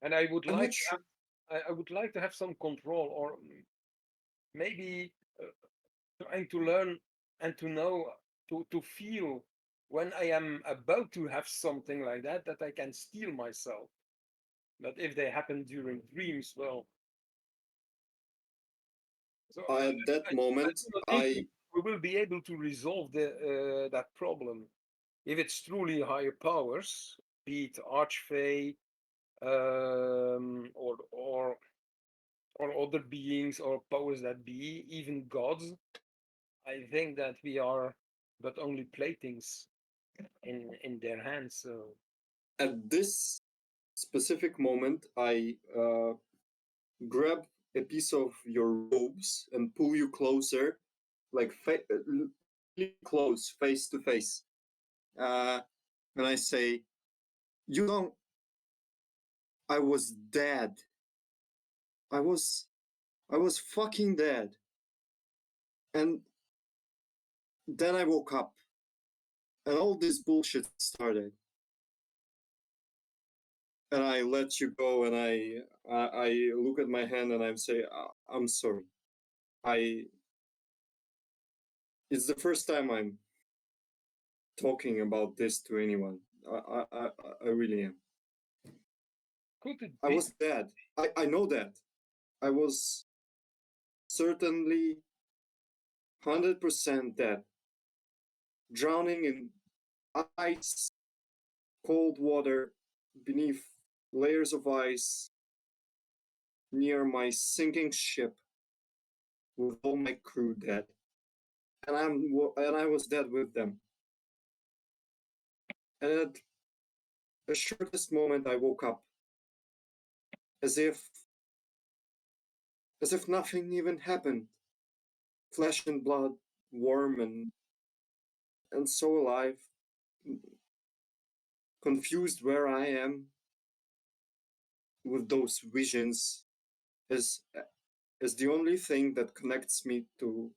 And I would I'm like not sure. I would like to have some control, or maybe trying to learn and to know, to feel when I am about to have something like that I can steal myself. But if they happen during dreams, well, so At that I moment, do not think I we will be able to resolve that problem. If it's truly higher powers, be it Archfey, or other beings or powers that be, even gods, I think that we are but only playthings in their hands. So at this specific moment, I grab a piece of your robes and pull you closer, like really close, face to face. And I say, "You know, I was dead. I was, I was fucking dead." And then I woke up, and all this bullshit started. And I let you go, and I look at my hand, and I say, "I'm sorry. I. It's the first time I'm talking about this to anyone. I really am. could it I be? was dead. I know that. I was certainly 100% dead, drowning in ice, cold water, beneath layers of ice, near my sinking ship, with all my crew dead, and I was dead with them. And at the shortest moment, I woke up, as if as if nothing even happened. Flesh and blood, warm and so alive, confused where I am with those visions as as the only thing that connects me to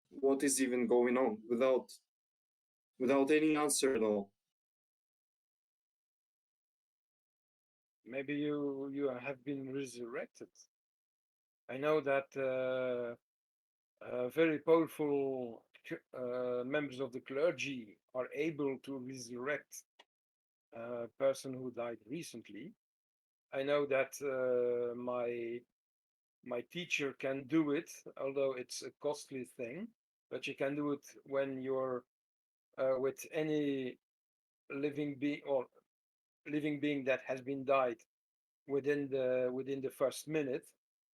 what is even going on without any answer at all. Maybe you have been resurrected. I know that very powerful members of the clergy are able to resurrect a person who died recently. I know that my teacher can do it, although it's a costly thing, but you can do it when you're with any living being or living being that has been died within the first minute,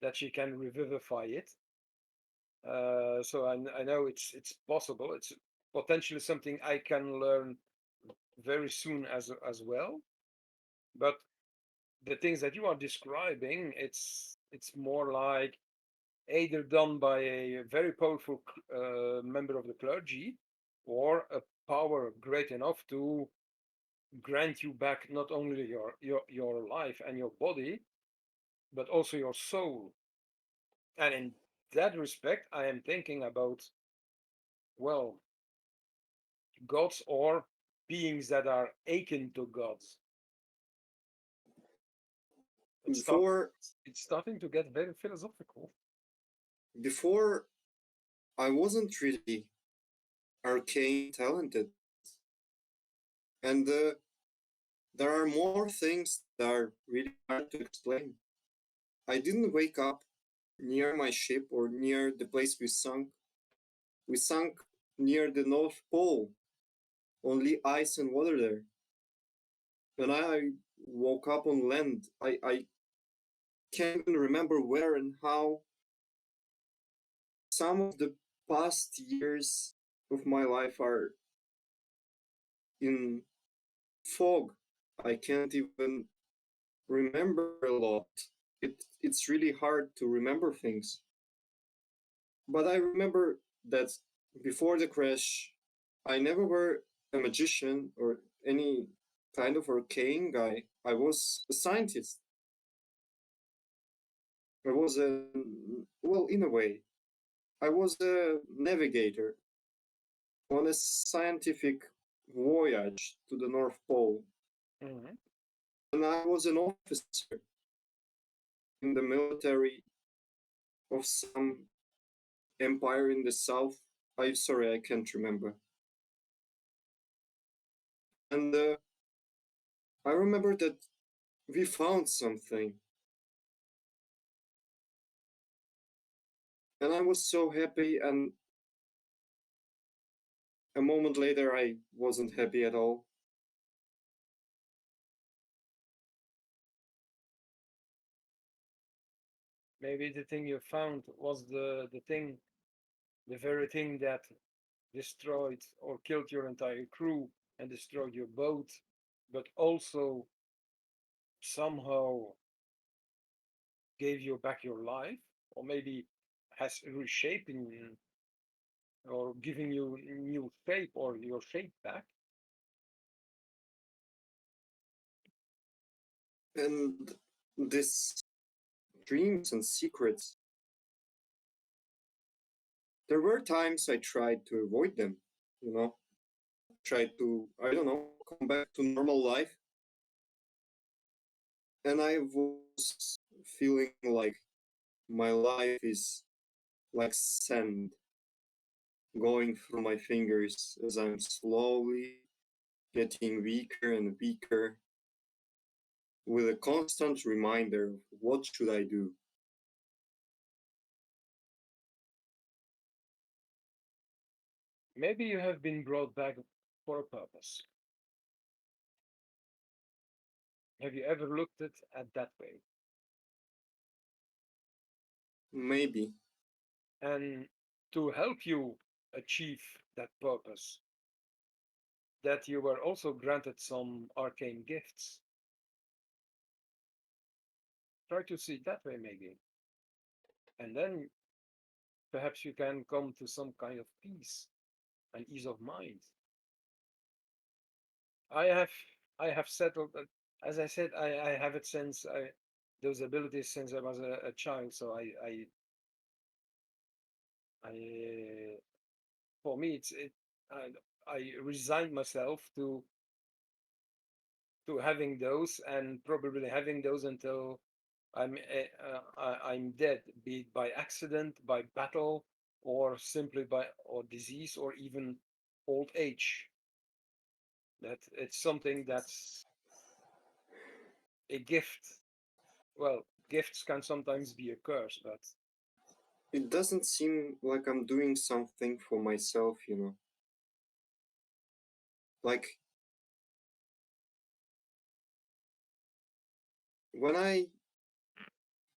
that she can revivify it. So I know it's possible. It's potentially something I can learn very soon as well. But the things that you are describing, it's more like either done by a very powerful member of the clergy, or a power great enough to grant you back not only your life and your body, but also your soul. And in that respect, I am thinking about, well, gods or beings that are akin to gods. It's start, Before it's starting to get very philosophical. before I wasn't really arcane talented, and there are more things that are really hard to explain. I didn't wake up near my ship or near the place we sunk. We sunk near the North Pole, only ice and water there. When I woke up on land, I can't even remember where and how. Some of the past years of my life are in fog. I can't even remember a lot. It's really hard to remember things. But I remember that before the crash, I never were a magician or any kind of arcane guy. I was a scientist. I was a, well, in a way, I was a navigator on a scientific voyage to the North Pole. Mhm. And I was an officer in the military of some empire in the south. I'm sorry, I can't remember. And I remember that we found something, and I was so happy. And a moment later, I wasn't happy at all. Maybe the thing you found was the very thing that destroyed or killed your entire crew and destroyed your boat, but also somehow gave you back your life, or maybe has reshaping or giving you new shape or your shape back. And this dreams and secrets, there were times I tried to avoid them, you know, tried to, I don't know, come back to normal life. And I was feeling like my life is like sand going through my fingers as I'm slowly getting weaker and weaker, with a constant reminder of what should I do. Maybe you have been brought back for a purpose. Have you ever looked at it that way? Maybe. And to help you achieve that purpose, that you were also granted some arcane gifts. Try to see it that way, maybe. and then perhaps you can come to some kind of peace and ease of mind. I have I have settled, as I said, I have it since those abilities since I was a child. So I for me I, I resigned myself to having those and probably having those until I'm dead, be it by accident, by battle, or simply by or disease, or even old age. That it's something that's a gift. Well, gifts can sometimes be a curse, but It doesn't seem like I'm doing something for myself, you know. Like when I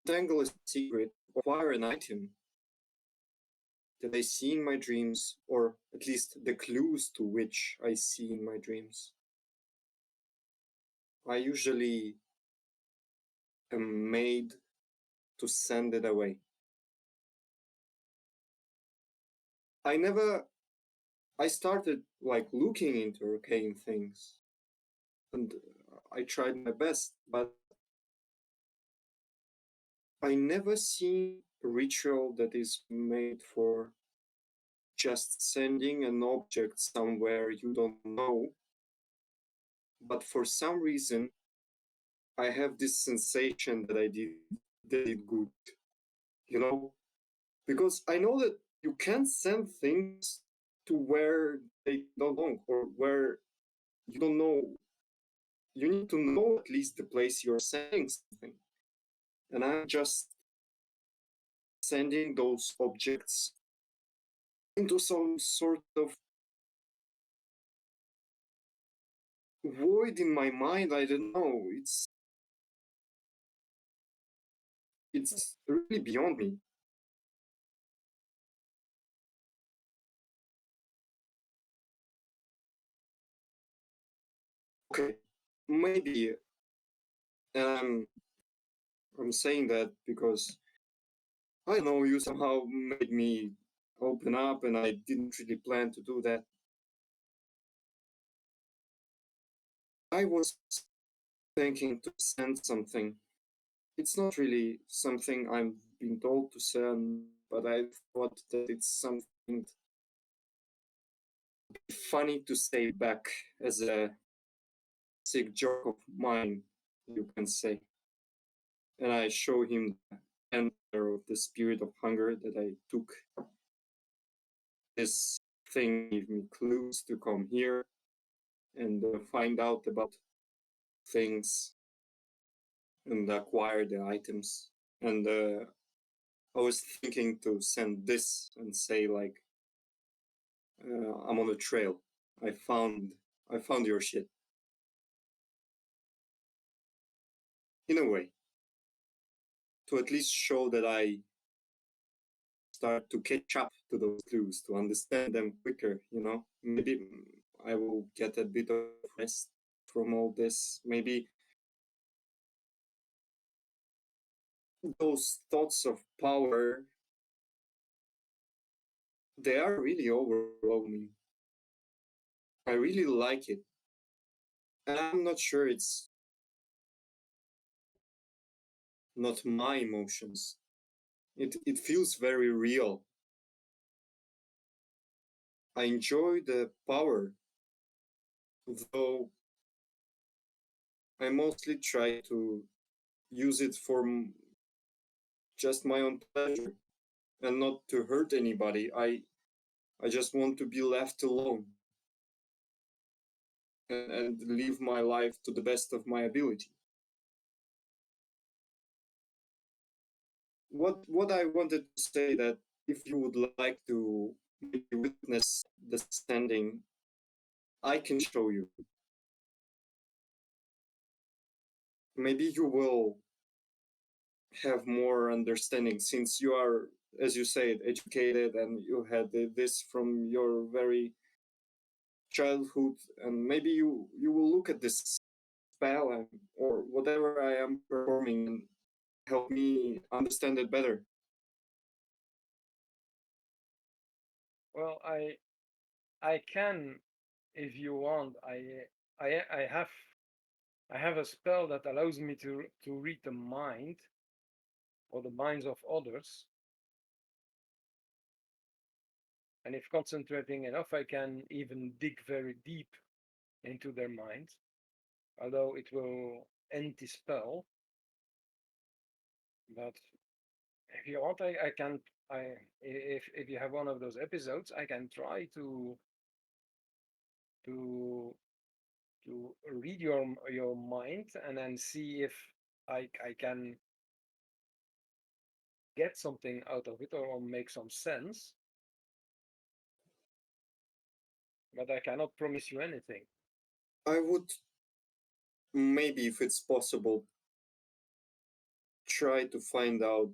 tangle a secret or acquire an item that I see in my dreams, or at least the clues to which I see in my dreams, I usually am made to send it away. I never, I started like looking into arcane things and I tried my best, but I never seen a ritual that is made for just sending an object somewhere you don't know. But for some reason, I have this sensation that I did it good, you know? Because I know that you can't send things to where they don't belong or where you don't know. You need to know at least the place you're sending something. And I'm just sending those objects into some sort of void in my mind. I don't know. It's really beyond me. Okay, maybe, and I'm saying that because I know you somehow made me open up, and I didn't really plan to do that. I was thinking to send something. It's not really something I'm being told to send, but I thought that it's something funny to say back as a sick joke of mine, you can say. And I show him the enter of the spirit of hunger that I took. This thing gave me clues to come here and find out about things and acquire the items. And I was thinking to send this and say like, I'm on a trail. I found I found your shit. In a way, to at least show that I start to catch up to those clues, to understand them quicker, you know? Maybe I will get a bit of rest from all this. Maybe those thoughts of power, they are really overwhelming. I really like it. And I'm not sure it's not my emotions. It feels very real. I enjoy the power, though I mostly try to use it for just my own pleasure and not to hurt anybody. I just want to be left alone and live my life to the best of my ability. What I wanted to say that if you would like to maybe witness the standing, I can show you. Maybe you will have more understanding since you are, as you said, educated and you had this from your very childhood, and maybe you will look at this spell and, or whatever I am performing and help me understand it better. Well, I can, if you want. I have a spell that allows me to read the mind or the minds of others, and if concentrating enough, I can even dig very deep into their minds. Although it will end the spell, but if you want, I can. If you have one of those episodes, I can try to to read your mind and then see if I can get something out of it or make some sense. But I cannot promise you anything. I would, maybe if it's possible, try to find out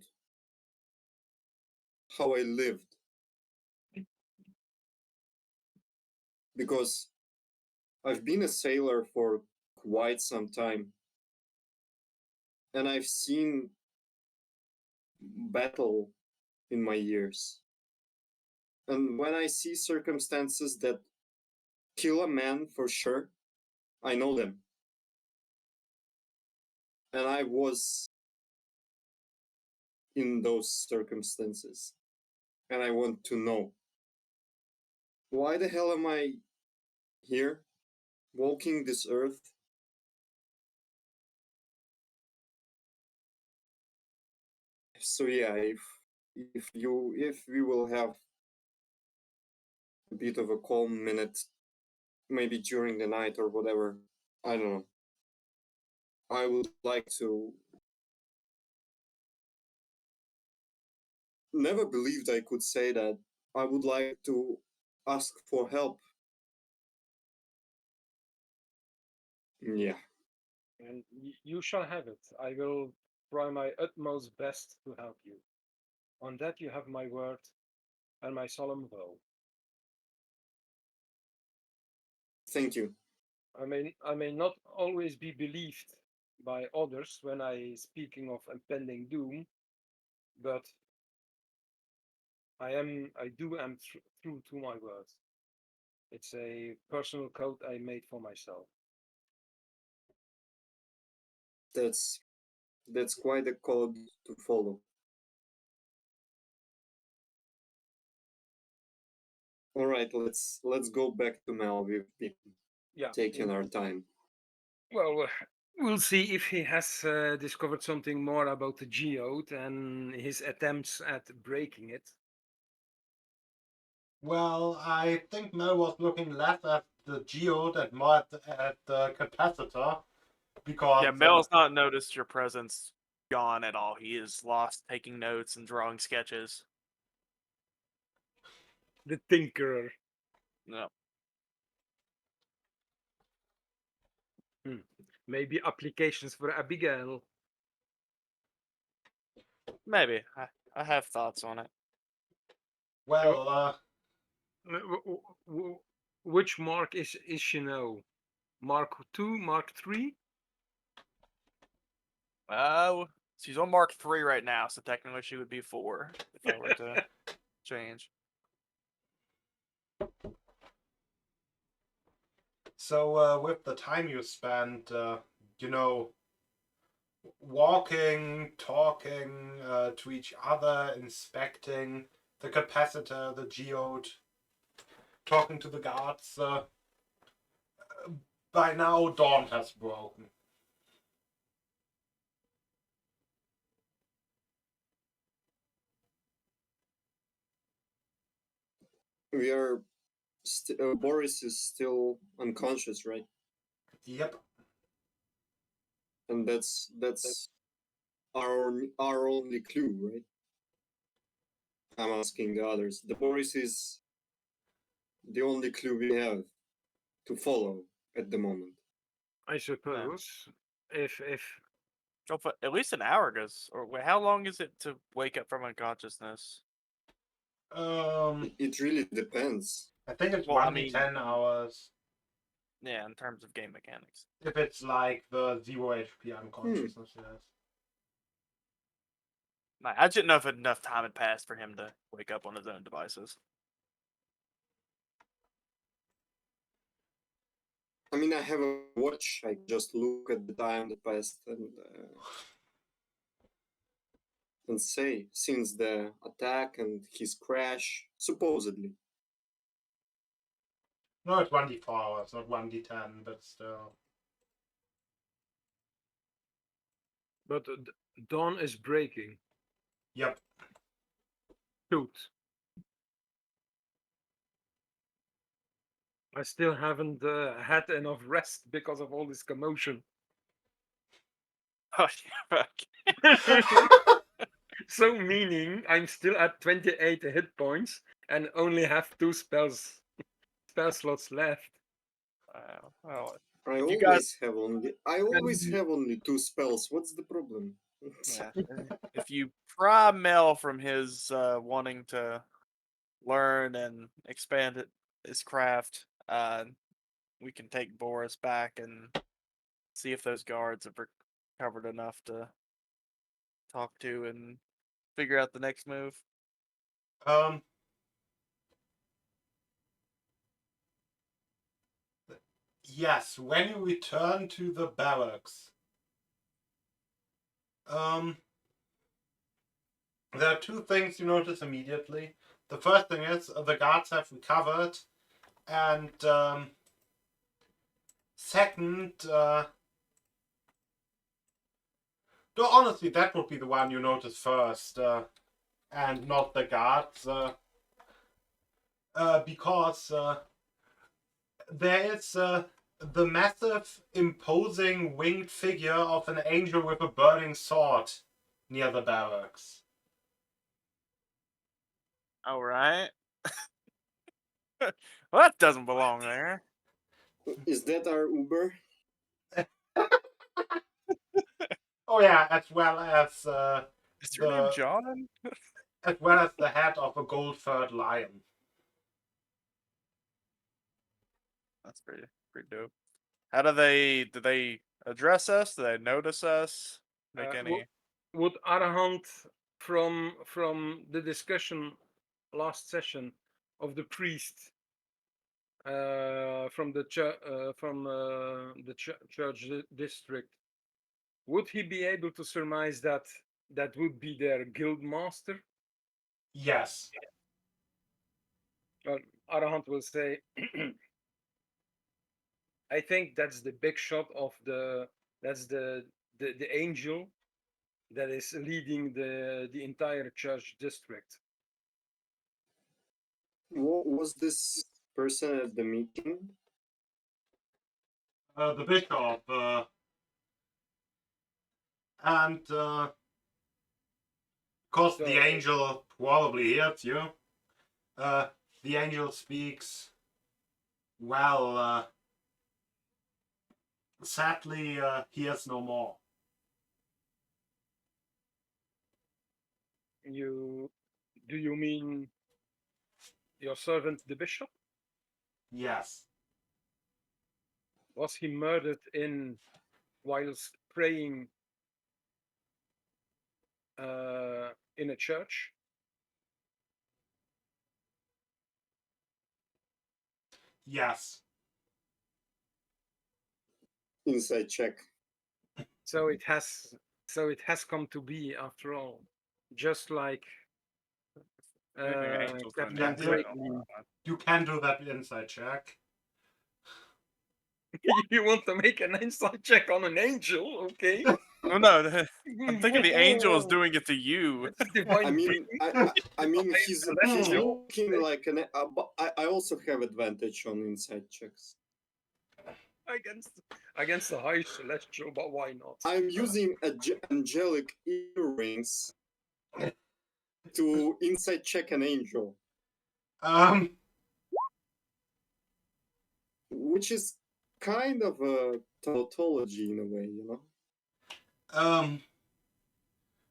how I lived. Because I've been a sailor for quite some time, and I've seen battle in my years. And when I see circumstances that kill a man for sure, I know them. And I was in those circumstances. And I want to know, why the hell am I here, walking this earth? So yeah, if we will have a bit of a calm minute, maybe during the night or whatever, I don't know. I would like to. Never believed I could say that. I would like to ask for help. Yeah. And you shall have it. I will try my utmost best to help you. On that you have my word and my solemn vow. Thank you. I may not always be believed by others when I speaking of impending doom, but I am true to my word. It's a personal code I made for myself. That's quite a code to follow. All right, let's go back to Mel. We've been taking our time. Well, we'll see if he has discovered something more about the geode and his attempts at breaking it. Well, I think Mel was looking less at the geode and more at the capacitor, because Yeah, Mel's not noticed your presence gone at all. He is lost taking notes and drawing sketches. The tinkerer. No. Maybe applications for Abigail. Maybe. I have thoughts on it. well, Which mark is she now? Mark 2, Mark 3? She's on Mark 3 right now, so technically she would be 4 if I were to change. so with the time you spent, walking, talking to each other, inspecting the capacitor, the geode, talking to the guards, by now dawn has broken. We are. Boris is still unconscious, right? Yep. And that's our only clue, right? I'm asking the others. The Boris is the only clue we have to follow at the moment. I suppose. If Oh, but at least an hour goes. Or wait, how long is it to wake up from unconsciousness? It really depends. I think it's Well, I 1 to 10 hours. Yeah, in terms of game mechanics. If it's like the 0 HP unconsciousness, yes. I didn't know if enough time had passed for him to wake up on his own devices. I mean, I have a watch. I just look at the time that passed and say since the attack and his crash, supposedly. No, it's 1d4 hours, not 1d10, but still. But dawn is breaking. Yep. Shoot. I still haven't had enough rest because of all this commotion. Oh, yeah, fuck. So meaning I'm still at 28 hit points and only have 2 spell slots left. Well, I If you always guys- have only 2 spells. What's the problem? yeah. If you pry Mel from his wanting to learn and expand his craft, we can take Boris back and see if those guards have recovered enough to talk to and figure out the next move. Yes, when you return to the barracks, there are 2 things you notice immediately. The first thing is the guards have recovered, and second, no, honestly, that would be the one you notice first, and not the guards, because there is the massive, imposing winged figure of an angel with a burning sword near the barracks. All right. Well, that doesn't belong there. Is that our Uber? Oh yeah, as well as Is your name the John? as well as the head of a gold-furred lion. That's pretty dope. How do they address us? Do they notice us? Make any? Would Arahant from the discussion last session of the priest from the church district, would he be able to surmise that that would be their guild master? Yes. Well, Arahant will say, I think that's the big shot of that's the angel that is leading the entire church district. Was this person at the meeting? The bishop, and of course the angel probably hears you. The angel speaks. Well, sadly, he has no more. Do you mean your servant, the bishop? Yes. Was he murdered whilst praying in a church? Yes. Inside check. So it has come to be after all, just like Captain Drake. You can do that inside check. You want to make an inside check on an angel, okay? Oh no, I'm thinking the angel is doing it to you. I mean, he's looking like an. I also have advantage on inside checks. Against the high celestial, but why not? I'm using angelic earrings to inside check an angel, which is kind of a tautology in a way, you know.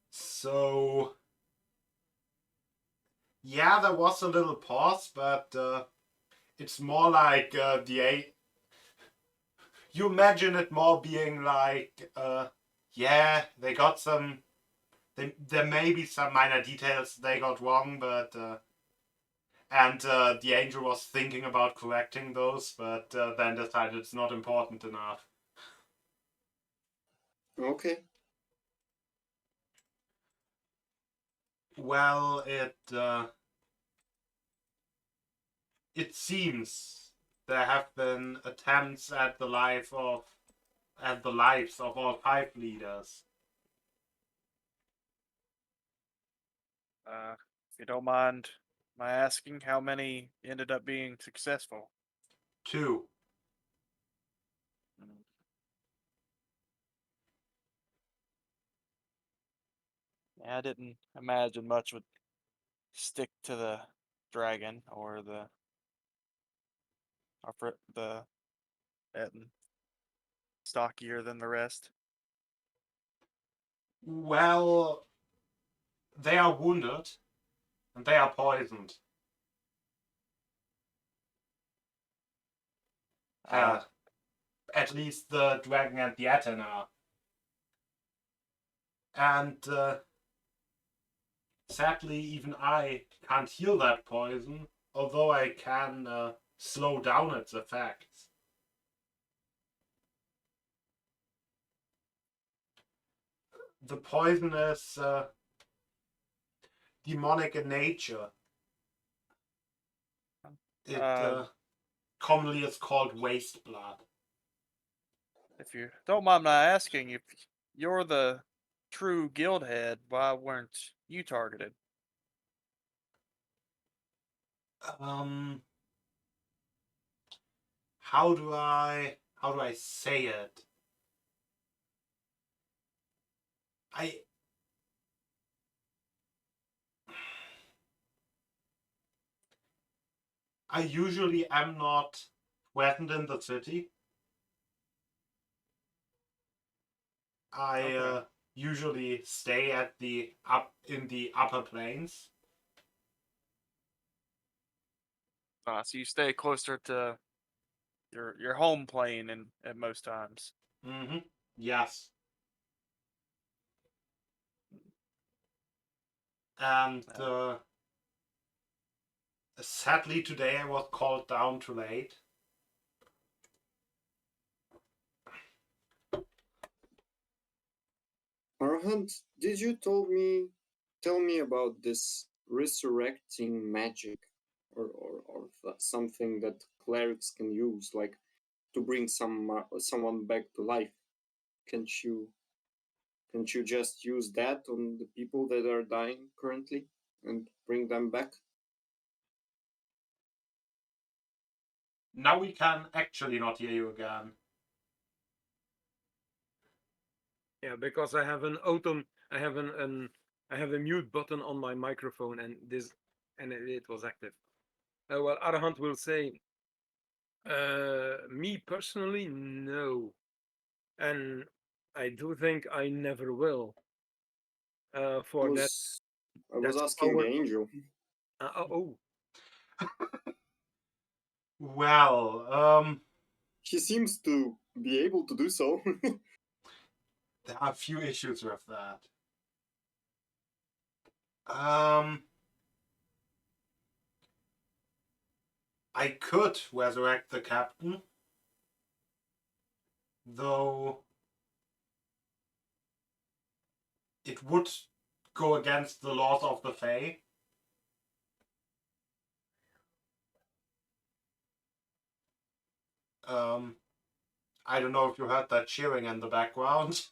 So yeah, there was a little pause, but it's more like you imagine it more being like, yeah, they got some. There may be some minor details they got wrong, but And the angel was thinking about correcting those, but then decided it's not important enough. Okay. Well, it seems there have been attempts at the lives of all 5 leaders. If you don't mind my asking, how many ended up being successful? 2. Yeah, I didn't imagine much would stick to the dragon or the Etten stockier than the rest. Well, they are wounded and they are poisoned. At least the dragon and the Etten are. And sadly, even I can't heal that poison, although I can slow down its effects. The poison is demonic in nature. It commonly is called waste blood. If you don't mind my asking, if you're the true guild head, why weren't you targeted? How do I say it? I usually am not present in the city. I usually stay at in the upper plains. So you stay closer to your home plane at most times. Mm-hmm. Yes. And sadly today I was called down too late. Arhant, did you tell me about this resurrecting magic or something that clerics can use, like to bring someone back to life? Can't you just use that on the people that are dying currently and bring them back? Now we can actually not hear you again. Yeah, because I have I have I have a mute button on my microphone, and it was active. Well, Arahant will say, me personally, no, and I do think I never will. For that, I was that's asking the our. angel. Oh, Well, He seems to be able to do so. there are a few issues with that. I could resurrect the captain, though it would go against the laws of the Fae. I don't know if you heard that cheering in the background.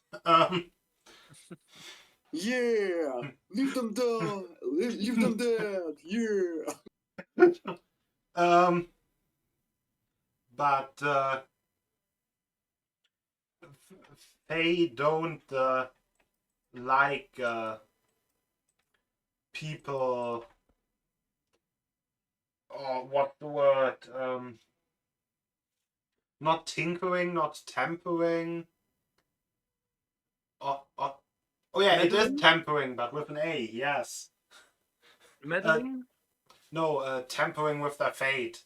Yeah, leave them dead. Leave them dead. Yeah. But Fae don't like people, or what the word? Not tinkering, not tampering. Oh yeah, it is meddling, tampering, but with an A. Yes. meddling. No, tampering with their fate.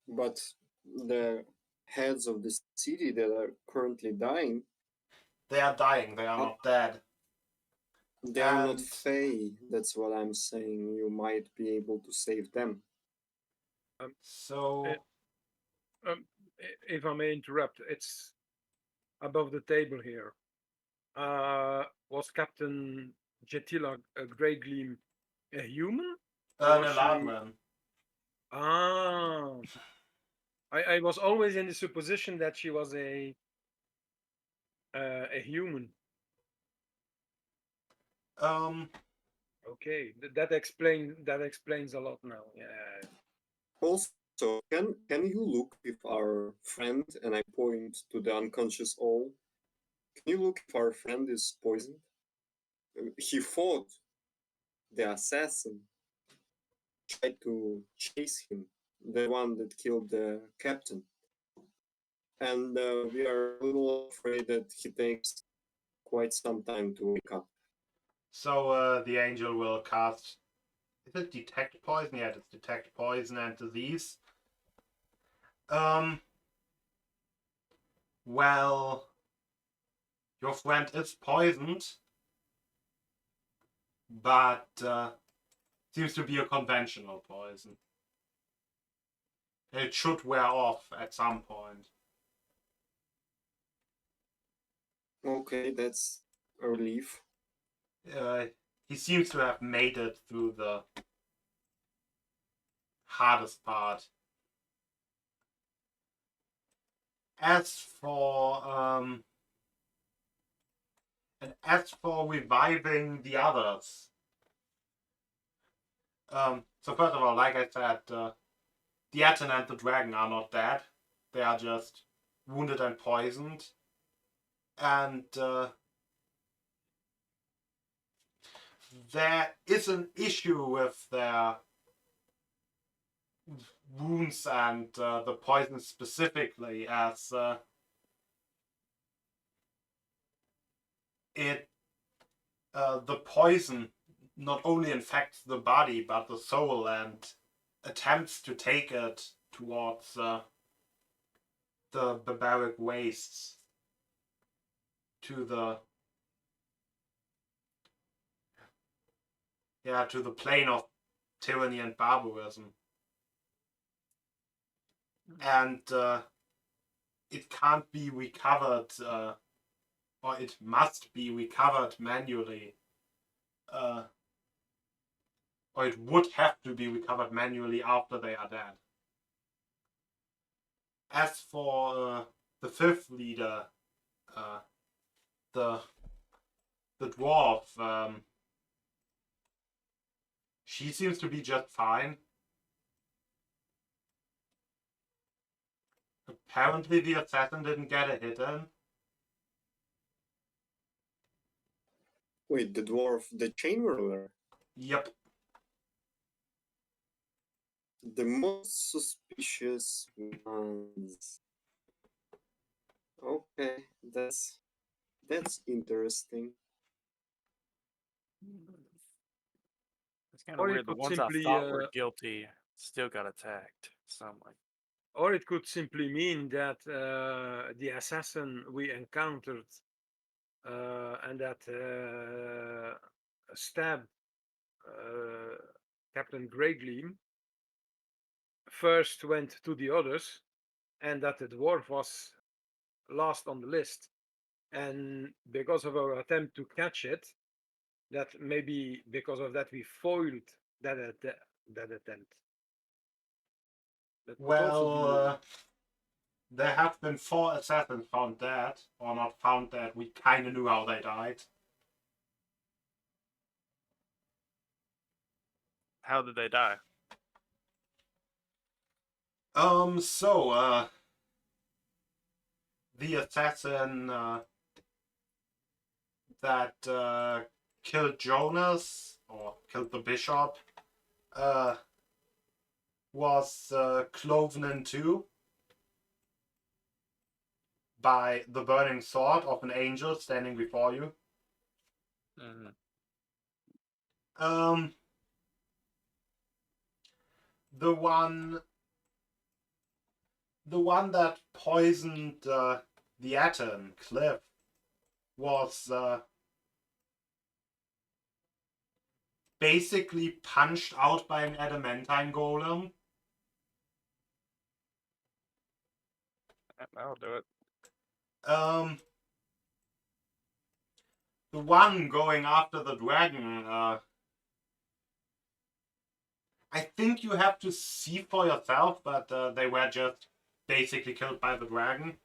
But the heads of the city that are currently dying. They are dying. They are not dead. They are not And- Fae, that's what I'm saying. You might be able to save them. So, Um, if I may interrupt, it's above the table here. Was Captain Jetila Grey Gleam a human? Or was she... Ladman. Ah, I was always in the supposition that she was a human. Okay, that explains a lot now. Yeah. Also, can you look if our friend, and I point to the unconscious All, can you look if our friend is poisoned? He fought the assassin, tried to chase him, the one that killed the captain. And we are a little afraid that he takes quite some time to wake up. So the angel will cast. Is it detect poison? Yeah, it's detect poison and disease. Well, your friend is poisoned, but seems to be a conventional poison. It should wear off at some point. Okay, that's a relief. He seems to have made it through the hardest part. As for reviving the others, so first of all, like I said, the Aten and the dragon are not dead. They are just wounded and poisoned, and there is an issue with their wounds and the poison specifically, as the poison not only infects the body but the soul and attempts to take it towards the barbaric wastes, to the plane of tyranny and barbarism, and it can't be recovered, or it must be recovered manually, or it would have to be recovered manually after they are dead. As for the fifth leader, the dwarf, she seems to be just fine. Apparently the assassin didn't get a hit in. Wait, the dwarf, the chain whirler? Yep. The most suspicious ones. Okay, that's interesting. It's kind of Or it weird. The could ones I simply, thought were guilty still got attacked. So I'm like, or it could simply mean that the assassin we encountered and that stabbed Captain Greygleam first went to the others, and that the dwarf was last on the list. And because of our attempt to catch it, that maybe because of that we foiled that attempt. That could also be. Well, there have been 4 assassins found dead, or not found dead. We kind of knew how they died. how did they die? So, the assassin that killed Jonas, or killed the bishop, was cloven in two by the burning sword of an angel standing before you. Mhm. Um, the one that poisoned the Aten, Cliff, was basically punched out by an adamantine golem. That'll do it. The one going after the dragon, I think you have to see for yourself, but they were just basically killed by the dragon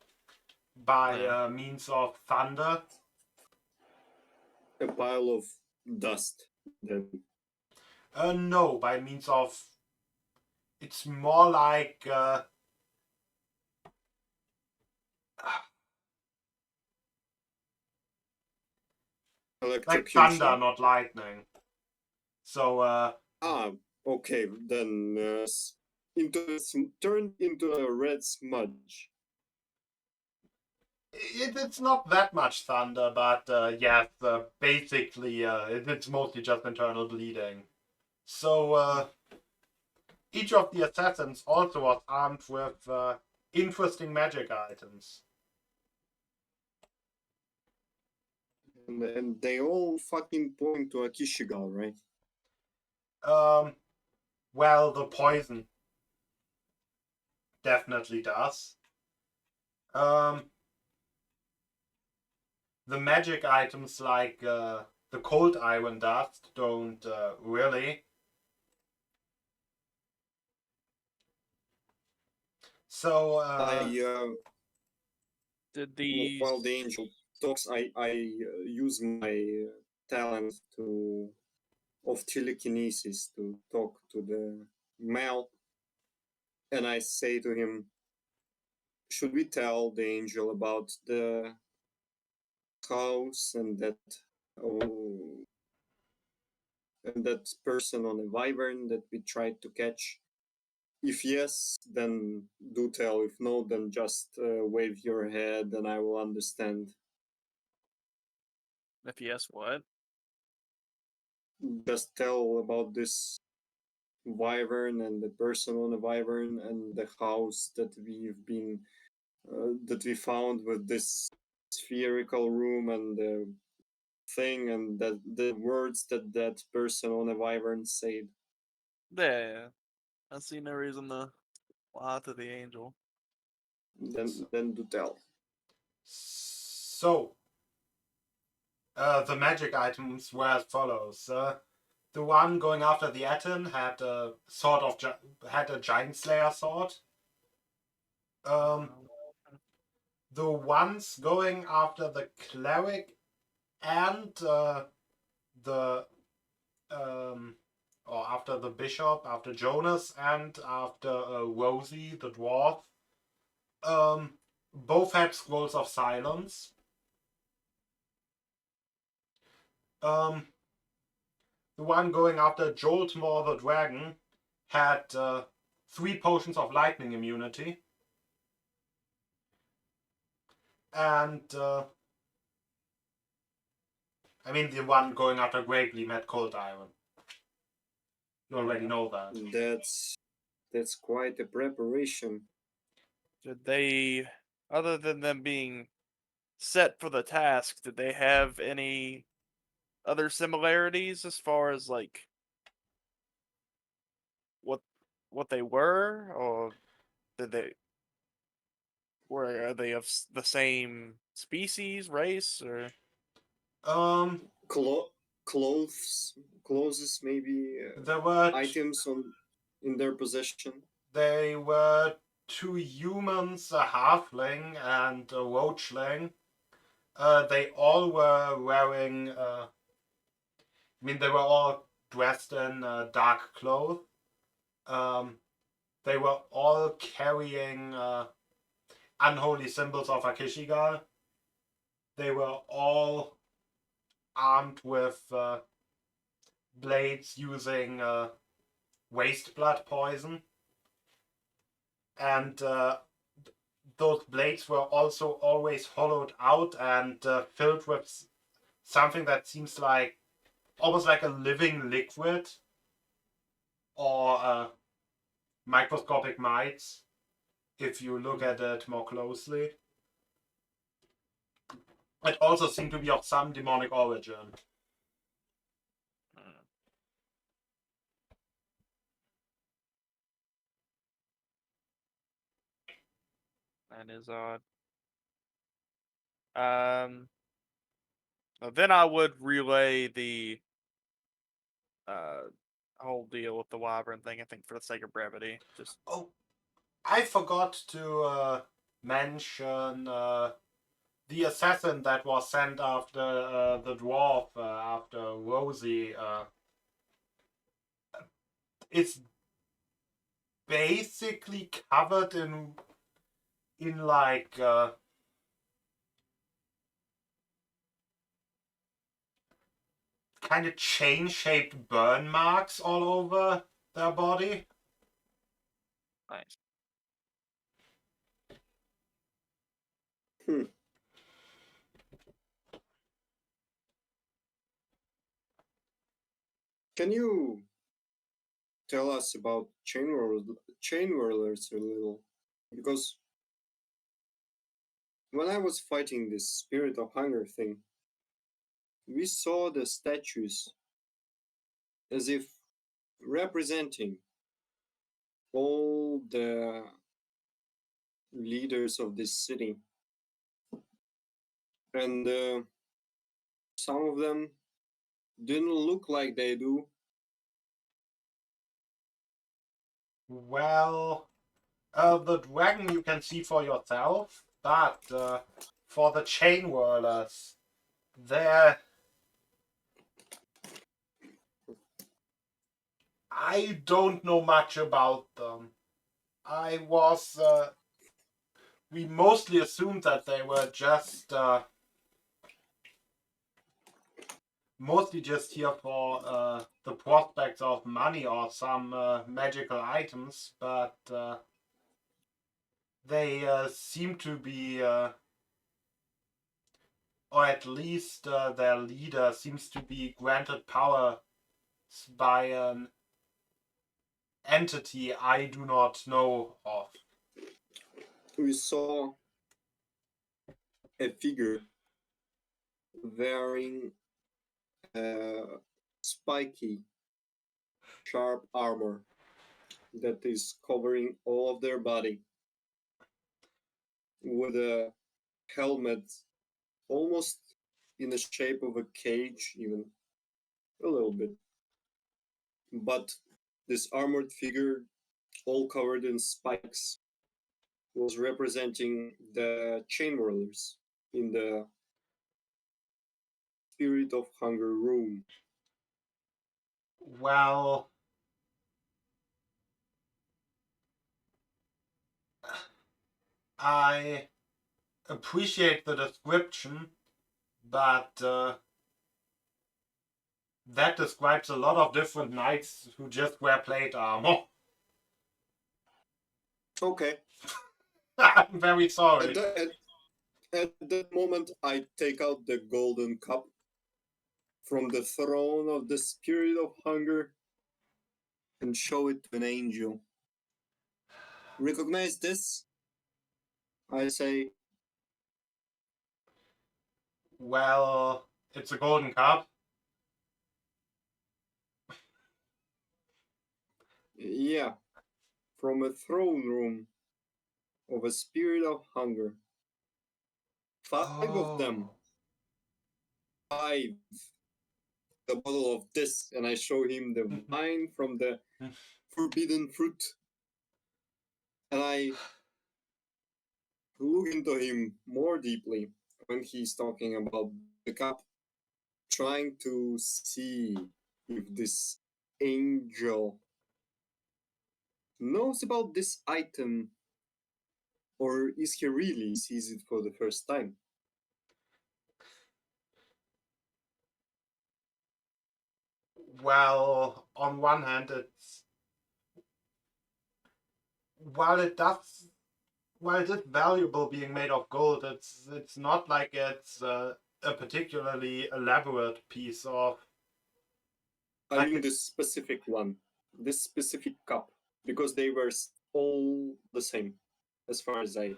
by means of thunder. A pile of dust. Then No, by means of. It's more like. Like electrocution. thunder, not lightning. So. Okay. Then turned into a red smudge. It's not that much thunder, but yes, basically, it's mostly just internal bleeding. So, each of the assassins also was armed with interesting magic items. And they all fucking point to a Kishigal, right? Well, the poison definitely does. The magic items like the cold iron dust don't really. So Did the while the angel talks, I use my talent of telekinesis to talk to the male, and I say to him, "Should we tell the angel about the house and that person on a wyvern that we tried to catch? If yes, then do tell. If no, then just wave your head and I will understand." if yes, what? Just tell about this wyvern and the person on the wyvern and the house that we found with this spherical room and the thing and that the words that person on the wyvern said. Yeah, I see no reason to lie to the angel. Then do tell. So, the magic items were as follows. The one going after the Aten had a had a giant slayer sword. The ones going after the cleric and or after the bishop, after Jonas, and after Rosie, the dwarf, both had scrolls of silence. The one going after Joltmore, the dragon, had 3 potions of lightning immunity. And I mean, the one going after Greatly had cold iron. You already know that. That's quite a preparation. Did they, other than them being set for the task, did they have any other similarities as far as like what they were, or did they are they of the same species, race, or Clothes, maybe There were items in their possession. They were 2 humans, a halfling and a roachling. They all were wearing. I mean, they were all dressed in dark clothes. They were all carrying unholy symbols of Akishigal. They were all armed with blades using waste blood poison. And those blades were also always hollowed out and filled with something that seems like almost like a living liquid or microscopic mites if you look at it more closely. It also seemed to be of some demonic origin. That is odd. Then I would relay the whole deal with the wyvern thing. I think for the sake of brevity, just Oh, I forgot to mention the assassin that was sent after the dwarf after Rosie. It's basically covered in like kind of chain-shaped burn marks all over their body. nice. Hmm. Can you tell us about chain whirlers a little? Because when I was fighting this spirit of hunger thing, we saw the statues as if representing all the leaders of this city. And some of them didn't look like they do. Well, the dragon you can see for yourself, but for the chain whirlers, they're... I don't know much about them. We mostly assumed that they were just mostly just here for the prospects of money or some magical items, but they seem to be, or at least their leader seems to be granted power by an entity I do not know of. We saw a figure wearing spiky, sharp armor that is covering all of their body with a helmet almost in the shape of a cage, even a little bit. But this armored figure, all covered in spikes, was representing the chain whirlers in the Spirit of Hunger room. Well, I appreciate the description, but that describes a lot of different knights who just wear plate armor. Okay. I'm very sorry. At that moment, I take out the golden cup from the throne of the Spirit of Hunger and show it to an angel. Recognize this? I say, Well, it's a golden cup. yeah, from a throne room of a Spirit of Hunger. Five of them. Oh. 5. The bottle of this, and I show him the wine from the forbidden fruit. And I look into him more deeply when he's talking about the cup, trying to see if this angel knows about this item or is he really sees it for the first time. Well, on one hand, it's while it is valuable being made of gold, it's not like it's a particularly elaborate piece of. I mean this specific one, this specific cup, because they were all the same, as far as I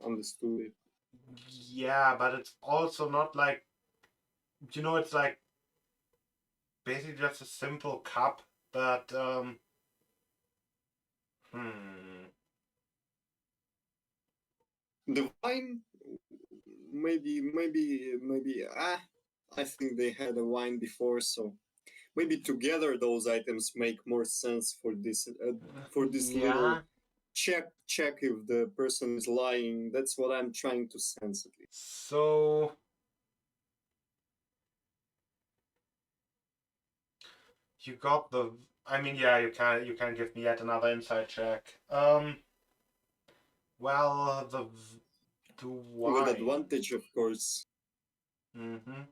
understood it. Yeah, but it's also not like, it's like basically just a simple cup, but hmm. The wine, maybe. I think they had a wine before, so maybe together those items make more sense for this little Yeah. check if the person is lying. That's what I'm trying to sense at least. So you got the. I mean, yeah, you can give me yet another insight check. Well, the With wine. advantage, of course. Mm-hmm.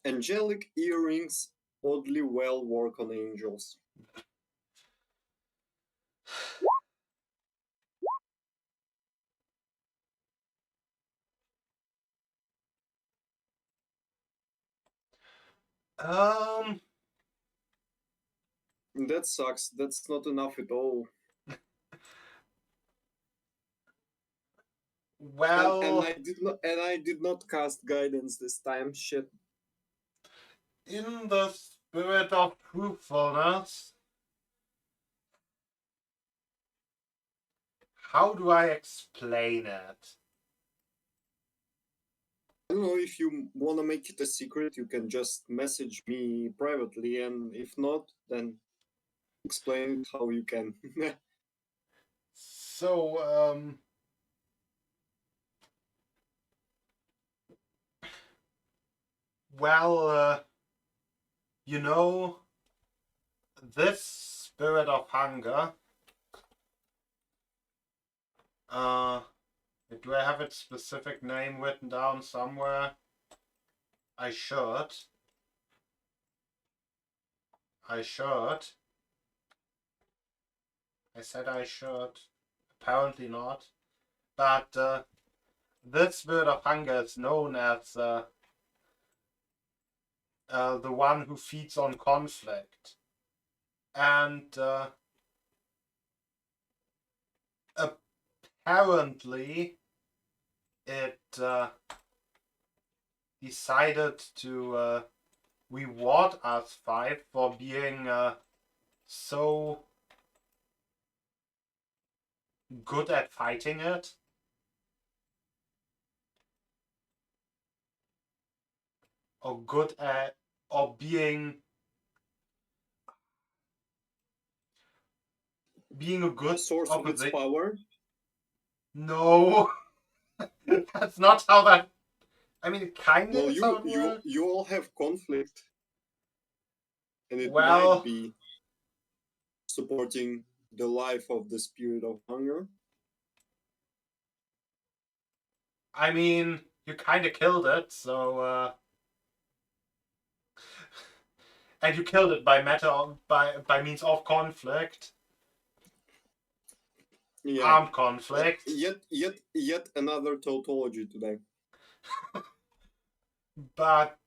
Angelic earrings oddly well work on angels. Um. That sucks. That's not enough at all. And Well, I did not cast guidance this time. Shit. in the spirit of truthfulness, how do I explain it? I don't know if you want to make it a secret. You can just message me privately, and if not, then explain it how you can. So, well, you know, this spirit of hunger, uh, do I have its specific name written down somewhere? I should. I should. I said I should. Apparently not. But this spirit of hunger is known as the one who feeds on conflict. And apparently it decided to reward us five for being so good at fighting it. Or good at, or being a good Source of its opposition. power. No, that's not how that. I mean, it kind of Well, is how it you works. you all have conflict, and it might Well, be supporting the life of the spirit of hunger. I mean, you kind of killed it, so and you killed it by by means of conflict, Yeah. armed conflict. Yet another tautology today. But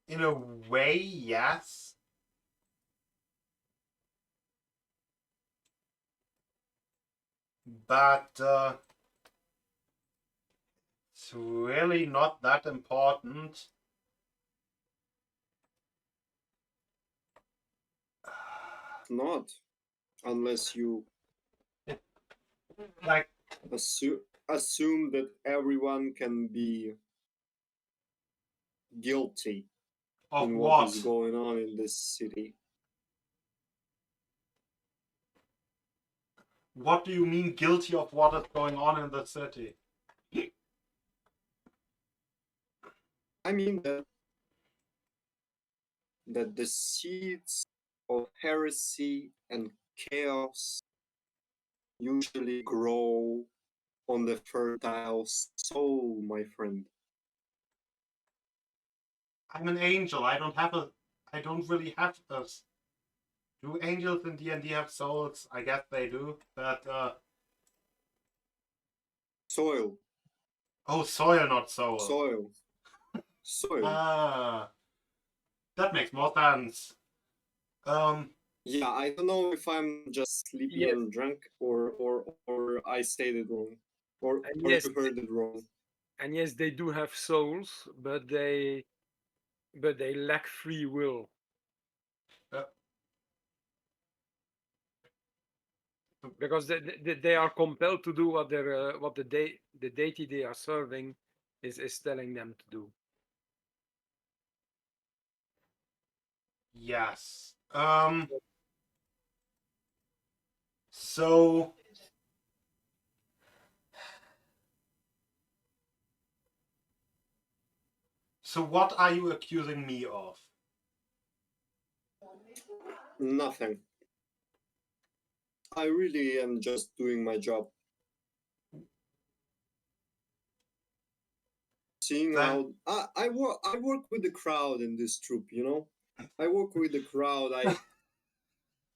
in a way, yes. But it's really not that important. Not unless you Like, assume that everyone can be guilty of in what is what? going on in this city. What do you mean guilty of what is going on in the city? I mean that the seeds of heresy and chaos usually grow on the fertile soul, my friend. I'm an angel. I don't really have this. Do angels in D&D have souls? I guess they do. But Soil. oh, soil, not soul. Soil. Soil. Ah, that makes more sense. Yeah, I don't know if I'm just sleepy Yes. and drunk or I stated wrong. Or And or yes, you heard it wrong. and yes, they do have souls, but they lack free will. because they are compelled to do what the deity they are serving is telling them to do. Yes. So what are you accusing me of? Nothing. I really am just doing my job. Seeing Then how I work with the crowd in this troop, you know. I work with the crowd.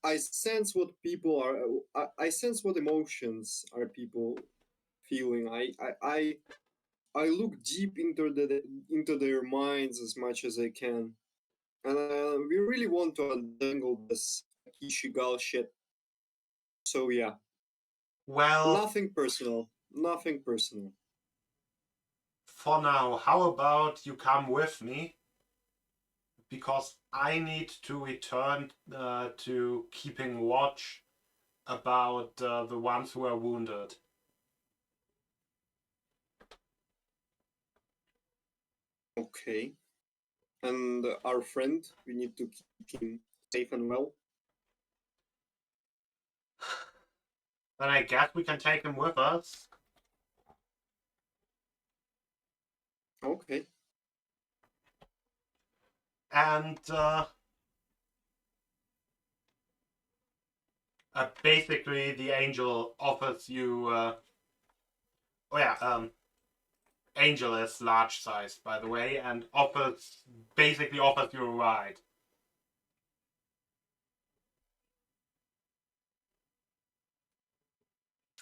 I sense what people are. I sense what emotions are people feeling. I look deep into their minds as much as I can, and we really want to untangle this Kishigal shit. So yeah, well, nothing personal. Nothing personal. for now, how about you come with me? Because I need to return to keeping watch about the ones who are wounded. Okay. And our friend, we need to keep him safe and well. Then I guess we can take him with us. Okay. And basically, the angel offers you. Oh yeah, angel is large sized, by the way, and basically offers you a ride.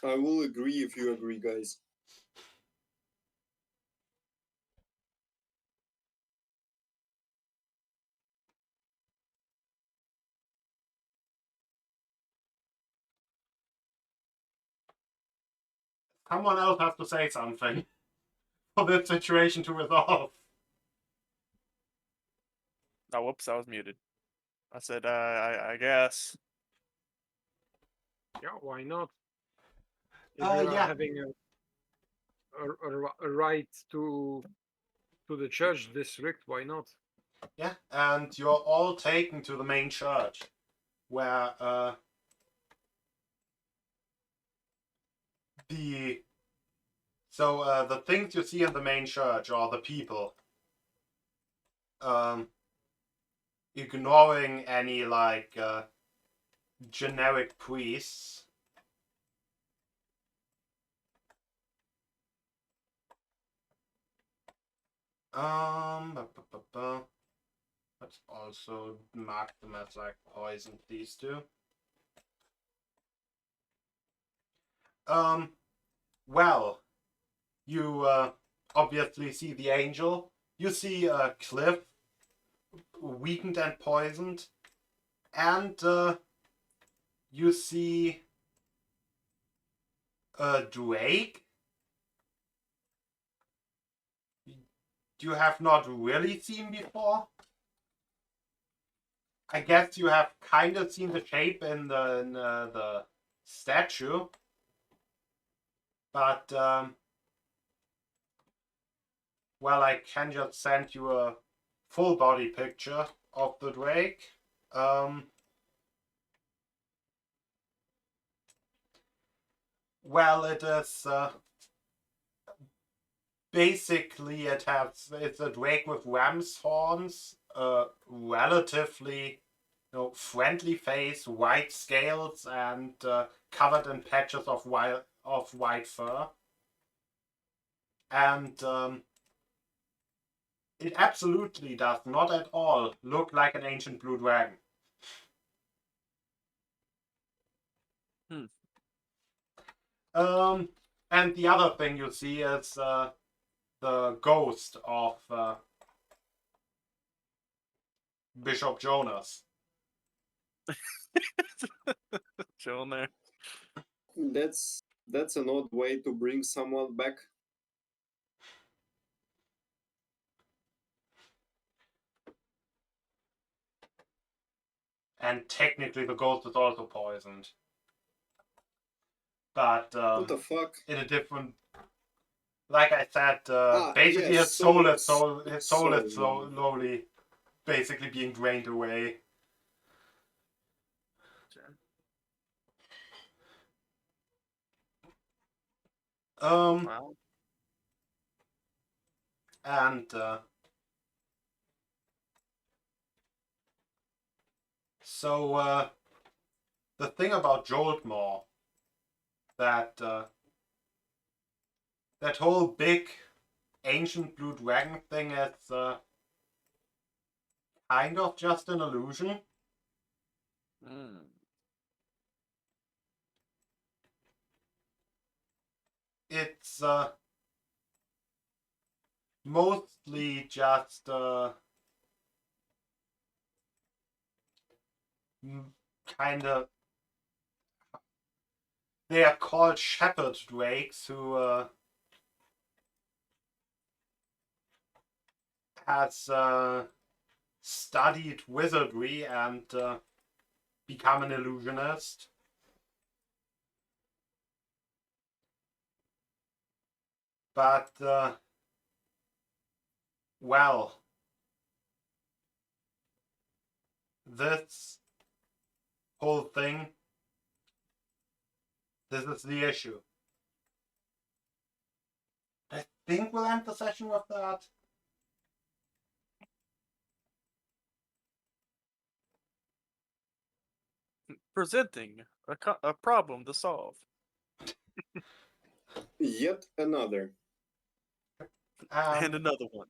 I will agree if you agree, guys. Someone else has to say something for this situation to resolve. Oh, whoops, I was muted. I said, I guess. Yeah, why not? If you are Yeah. having a right to the church district, why not? Yeah, and you're all taken to the main church, where the the things you see in the main church are the people, ignoring any like generic priests. Let's also mark them as like poisoned, these two. Well, you obviously see the angel. You see Cliff, weakened and poisoned, and you see Drake. You have not really seen before. I guess you have kind of seen the shape in the statue, but well, I can just send you a full body picture of the Drake. Well, it is basically it's a Drake with ram's horns, relatively friendly face, white scales, and covered in patches of white fur. And it absolutely does not at all look like an ancient blue dragon. Hmm. And the other thing you see is the ghost of Bishop Jonas. Chilling there. That's an odd way to bring someone back. And technically the ghost is also poisoned. but What the fuck? in a different. Like I said, Ah, basically yes, his soul is souls. his soul is Soul. slowly, basically being drained away. Wow. And so the thing about Joltmore, that that whole big ancient blue dragon thing is kind of just an illusion. Mm. It's mostly just kind of. They are called shepherd drakes who has studied wizardry and become an illusionist. But well, this whole thing, this is the issue. I think we'll end the session with that. Presenting a problem to solve. Yet another. And another one.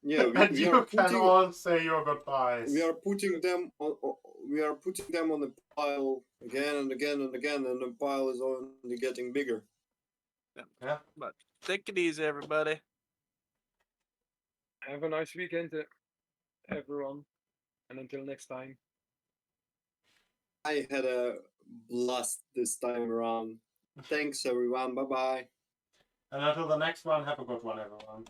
Yeah, And we you are can putting all say your goodbyes. we are putting them on a pile again and again and again, and the pile is only getting bigger. Yeah. But take it easy, everybody. Have a nice weekend, everyone. And until next time. I had a blast this time around. Thanks, everyone. Bye bye. And until the next one, have a good one, everyone.